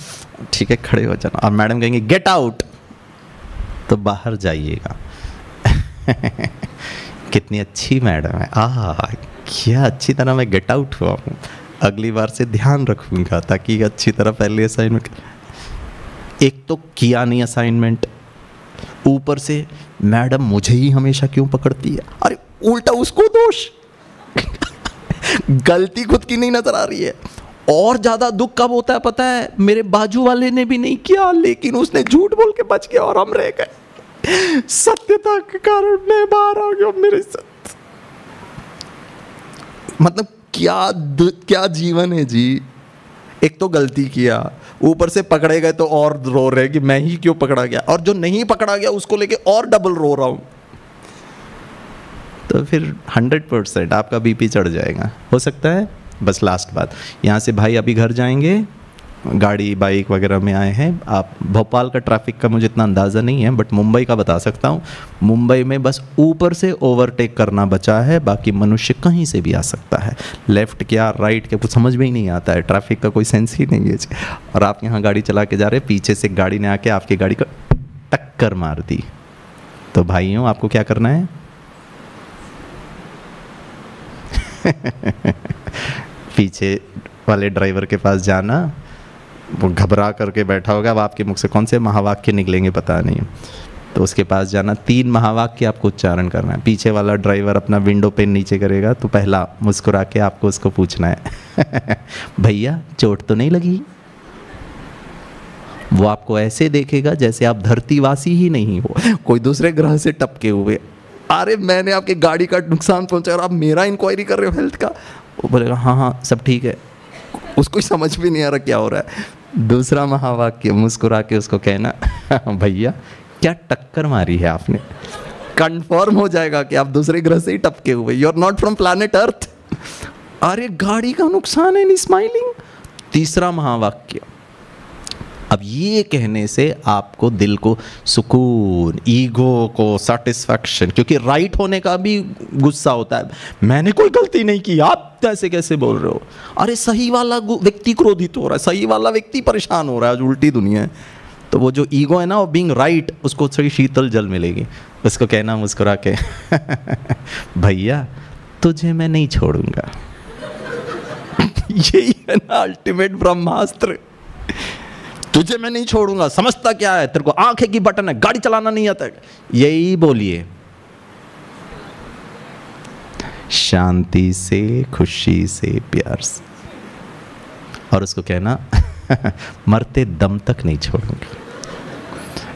ठीक है, खड़े हो जाना, और मैडम कहेंगे गेट आउट, तो बाहर जाइएगा। कितनी अच्छी मैडम है, क्या अच्छी तरह मैं गेट आउट हुआ हूँ, अगली बार से ध्यान रखूंगा ताकि अच्छी तरह पहले असाइनमेंट। एक तो किया नहीं असाइनमेंट, ऊपर से मैडम मुझे ही हमेशा क्यों पकड़ती है, अरे उल्टा उसको दोष। गलती खुद की नहीं नजर आ रही है। और ज्यादा दुख कब होता है पता है, मेरे बाजू वाले ने भी नहीं किया लेकिन उसने झूठ बोल के बच गया और हम रह गए, सत्यता के कारण मैं बाहर आ गया मेरे साथ। मतलब क्या जीवन है जी। एक तो गलती किया, ऊपर से पकड़े गए तो और रो रहे कि मैं ही क्यों पकड़ा गया, और जो नहीं पकड़ा गया उसको लेके और डबल रो रहा हूं, तो फिर 100% आपका बीपी चढ़ जाएगा। हो सकता है बस लास्ट बात, यहाँ से भाई अभी घर जाएंगे, गाड़ी बाइक वगैरह में आए हैं आप। भोपाल का ट्रैफिक का मुझे इतना अंदाज़ा नहीं है, बट मुंबई का बता सकता हूँ। मुंबई में बस ऊपर से ओवरटेक करना बचा है, बाकी मनुष्य कहीं से भी आ सकता है, लेफ़्ट क्या राइट क्या कुछ समझ में ही नहीं आता है, ट्रैफिक का कोई सेंस ही नहीं है। और आप यहाँ गाड़ी चला के जा रहे हैं, पीछे से गाड़ी ने आके आपकी गाड़ी को टक्कर मार दी, तो भाइयों आपको क्या करना है? पीछे वाले ड्राइवर के पास जाना, वो घबरा करके बैठा होगा, अब आपके मुख से कौन से महावाक्य निकलेंगे पता नहीं, तो उसके पास जाना, 3 महावाक्य आपको उच्चारण करना है। पीछे वाला ड्राइवर अपना विंडो पे नीचे करेगा, तो पहला मुस्कुरा के आपको उसको पूछना है भैया चोट तो नहीं लगी? वो आपको ऐसे देखेगा जैसे आप धरतीवासी ही नहीं हो, कोई दूसरे ग्रह से टपके हुए। अरे मैंने आपकी गाड़ी का नुकसान पहुंचा और आप मेरा इंक्वायरी कर रहे हो हेल्थ का। वो बोलेगा हाँ हाँ सब ठीक है, उसको समझ भी नहीं आ रहा क्या हो रहा है। दूसरा महावाक्य मुस्कुरा के उसको कहना भैया क्या टक्कर मारी है आपने। कंफर्म हो जाएगा कि आप दूसरे ग्रह से ही टपके हुए, you are not from planet earth. अरे गाड़ी का नुकसान है, नहीं स्माइलिंग। तीसरा महावाक्य, अब ये कहने से आपको दिल को सुकून, ईगो को सेटिस्फैक्शन, क्योंकि राइट होने का भी गुस्सा होता है, मैंने कोई गलती नहीं की, आप ऐसे कैसे बोल रहे हो। अरे सही वाला व्यक्ति क्रोधित हो रहा है, सही वाला व्यक्ति परेशान हो रहा है, आज उल्टी दुनिया है। तो वो जो ईगो है ना, वो बीइंग राइट, उसको थोड़ी शीतल जल मिलेगी। उसको कहना मुस्कुरा के भैया तुझे मैं नहीं छोड़ूंगा। यही है ना अल्टीमेट ब्रह्मास्त्र, तुझे मैं नहीं छोड़ूंगा। समझता क्या है, तेरे को आंखें की बटन है, गाड़ी चलाना नहीं आता, यही बोलिए शांति से, खुशी से, प्यार से, और उसको कहना मरते दम तक नहीं छोड़ूंगा।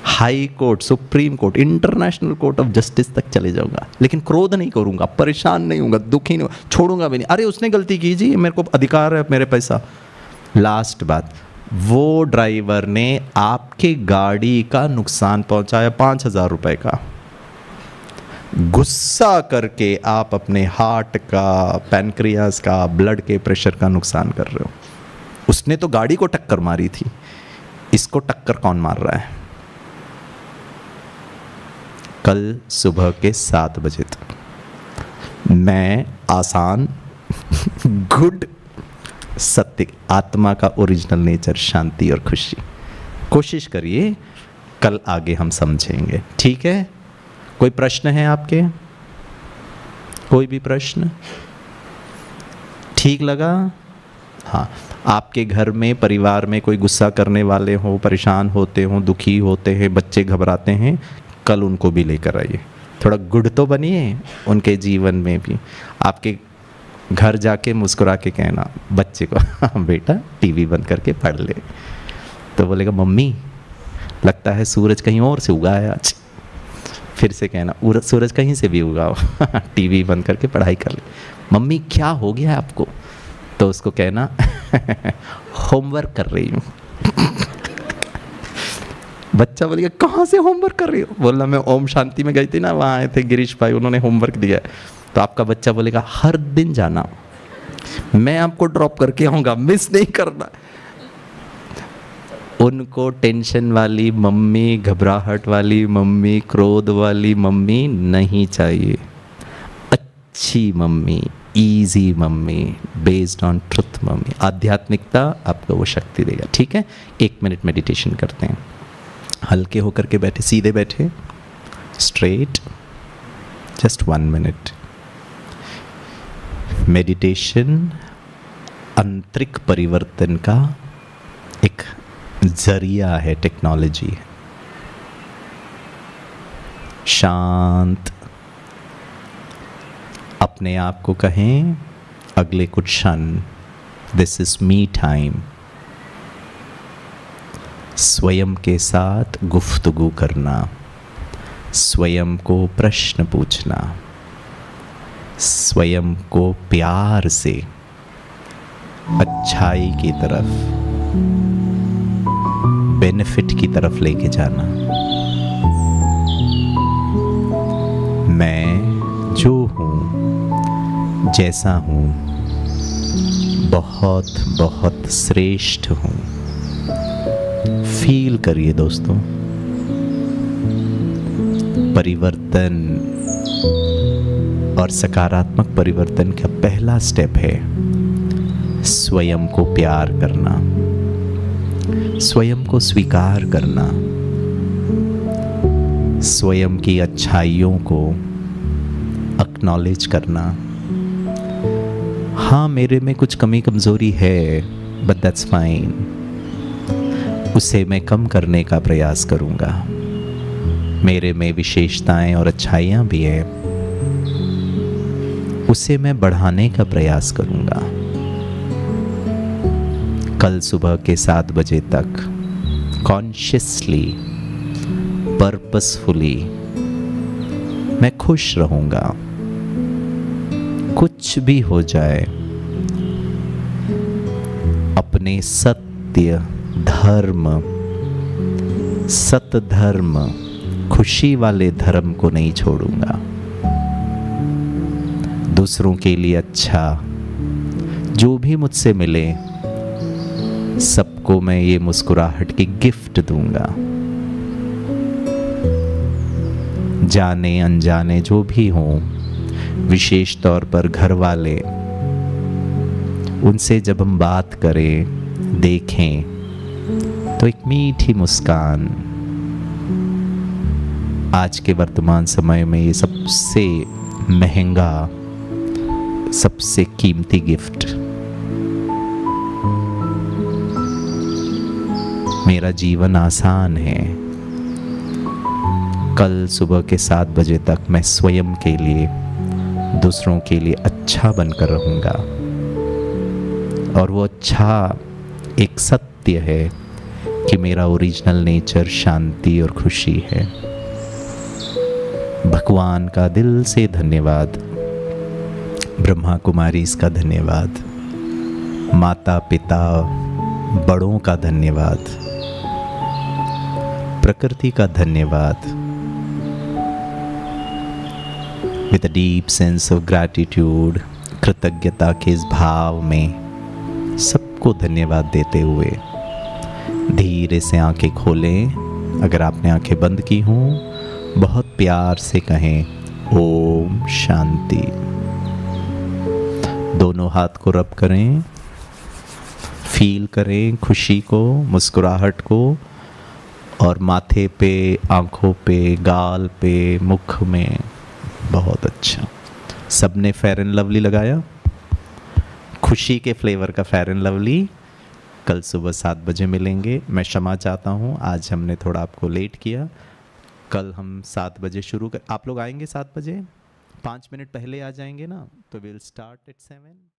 High court, supreme court, international court of justice तक चले जाऊंगा, लेकिन क्रोध नहीं करूंगा, परेशान नहीं होऊंगा, दुखी नहीं, छोड़ूंगा भी नहीं। अरे उसने गलती की जी, मेरे को अधिकार है मेरे पैसा। लास्ट बात, वो ड्राइवर ने आपके गाड़ी का नुकसान पहुंचाया 5,000 रुपए का, गुस्सा करके आप अपने हार्ट का, पैनक्रियास का, ब्लड के प्रेशर का नुकसान कर रहे हो। उसने तो गाड़ी को टक्कर मारी थी, इसको टक्कर कौन मार रहा है? कल सुबह के 7 बजे तक मैं आसान गुड सत्य, आत्मा का ओरिजिनल नेचर, शांति और खुशी, कोशिश करिए, कल आगे हम समझेंगे, ठीक है? कोई प्रश्न है आपके? कोई भी प्रश्न? ठीक लगा? हाँ, आपके घर में, परिवार में कोई गुस्सा करने वाले हो, परेशान होते हो, दुखी होते हैं, बच्चे घबराते हैं, कल उनको भी लेकर आइए, थोड़ा गुड तो बनिए उनके जीवन में भी। आपके घर जाके मुस्कुरा के कहना बच्चे को बेटा टीवी बंद करके पढ़ ले, तो बोलेगा मम्मी लगता है सूरज कहीं और से उगा है आज। फिर से कहना सूरज कहीं से भी उगा हो, टीवी बंद करके पढ़ाई कर ले। मम्मी क्या हो गया है आपको? तो उसको कहना होमवर्क कर रही हूँ। बच्चा बोलेगा कहाँ से होमवर्क कर रही हो? बोला मैं ओम शांति में गई थी ना, वहाँ आए थे गिरीश भाई, उन्होंने होमवर्क दिया है। तो आपका बच्चा बोलेगा हर दिन जाना, मैं आपको ड्रॉप करके आऊँगा, मिस नहीं करना। उनको टेंशन वाली मम्मी, घबराहट वाली मम्मी, क्रोध वाली मम्मी नहीं चाहिए। अच्छी mummy, easy mummy, based on truth mummy, आध्यात्मिकता आपको वो शक्ति देगा। ठीक है, 1 मिनट मेडिटेशन करते हैं। हल्के होकर के बैठे, सीधे बैठे, स्ट्रेट, जस्ट 1 मिनट। मेडिटेशन आंतरिक परिवर्तन का एक जरिया है, टेक्नोलॉजी है। शांत अपने आप को कहें अगले कुछ क्षण, दिस इज मी टाइम। स्वयं के साथ गुफ्तगू करना, स्वयं को प्रश्न पूछना, स्वयं को प्यार से अच्छाई की तरफ, बेनिफिट की तरफ लेके जाना। मैं जो हूँ, जैसा हूँ, बहुत बहुत श्रेष्ठ हूँ। फील करिए दोस्तों, परिवर्तन और सकारात्मक परिवर्तन का पहला स्टेप है स्वयं को प्यार करना, स्वयं को स्वीकार करना, स्वयं की अच्छाइयों को एक्नॉलेज करना। हाँ, मेरे में कुछ कमी कमज़ोरी है, बट दैट्स फाइन। उसे मैं कम करने का प्रयास करूँगा। मेरे में विशेषताएं और अच्छाइयाँ भी हैं, उसे मैं बढ़ाने का प्रयास करूँगा। कल सुबह के 7 बजे तक कॉन्शियसली, पर्पसफुली मैं खुश रहूँगा। कुछ भी हो जाए, अपने सत्य, धर्म, सत धर्म, खुशी वाले धर्म को नहीं छोड़ूंगा। दूसरों के लिए अच्छा जो भी मुझसे मिले, सबको मैं ये मुस्कुराहट की गिफ्ट दूंगा। जाने अनजाने जो भी हों, विशेष तौर पर घर वाले, उनसे जब हम बात करें, देखें, तो एक मीठी मुस्कान आज के वर्तमान समय में ये सबसे महंगा, सबसे कीमती गिफ्ट। मेरा जीवन आसान है। कल सुबह के 7 बजे तक मैं स्वयं के लिए, दूसरों के लिए अच्छा बनकर रहूँगा। और वो अच्छा एक सत्य है कि मेरा ओरिजिनल नेचर शांति और खुशी है। भगवान का दिल से धन्यवाद, ब्रह्मा कुमारी इसका धन्यवाद, माता पिता बड़ों का धन्यवाद, प्रकृति का धन्यवाद। With a deep sense of gratitude, कृतज्ञता के इस भाव में सबको धन्यवाद देते हुए धीरे से आंखें खोलें। अगर आपने आंखें बंद की हों, बहुत प्यार से कहें ओम शांति। दोनों हाथ को रब करें, फील करें खुशी को, मुस्कुराहट को, और माथे पे, आंखों पे, गाल पे, मुख में। बहुत अच्छा। सबने फेयर एंड लवली लगाया, खुशी के फ्लेवर का फेयर एंड लवली। कल सुबह 7 बजे मिलेंगे। मैं क्षमा चाहता हूँ, आज हमने थोड़ा आपको लेट किया। कल हम 7 बजे शुरू कर, आप लोग आएंगे 7 बजे, 5 मिनट पहले आ जाएंगे ना, तो विल स्टार्ट एट 7।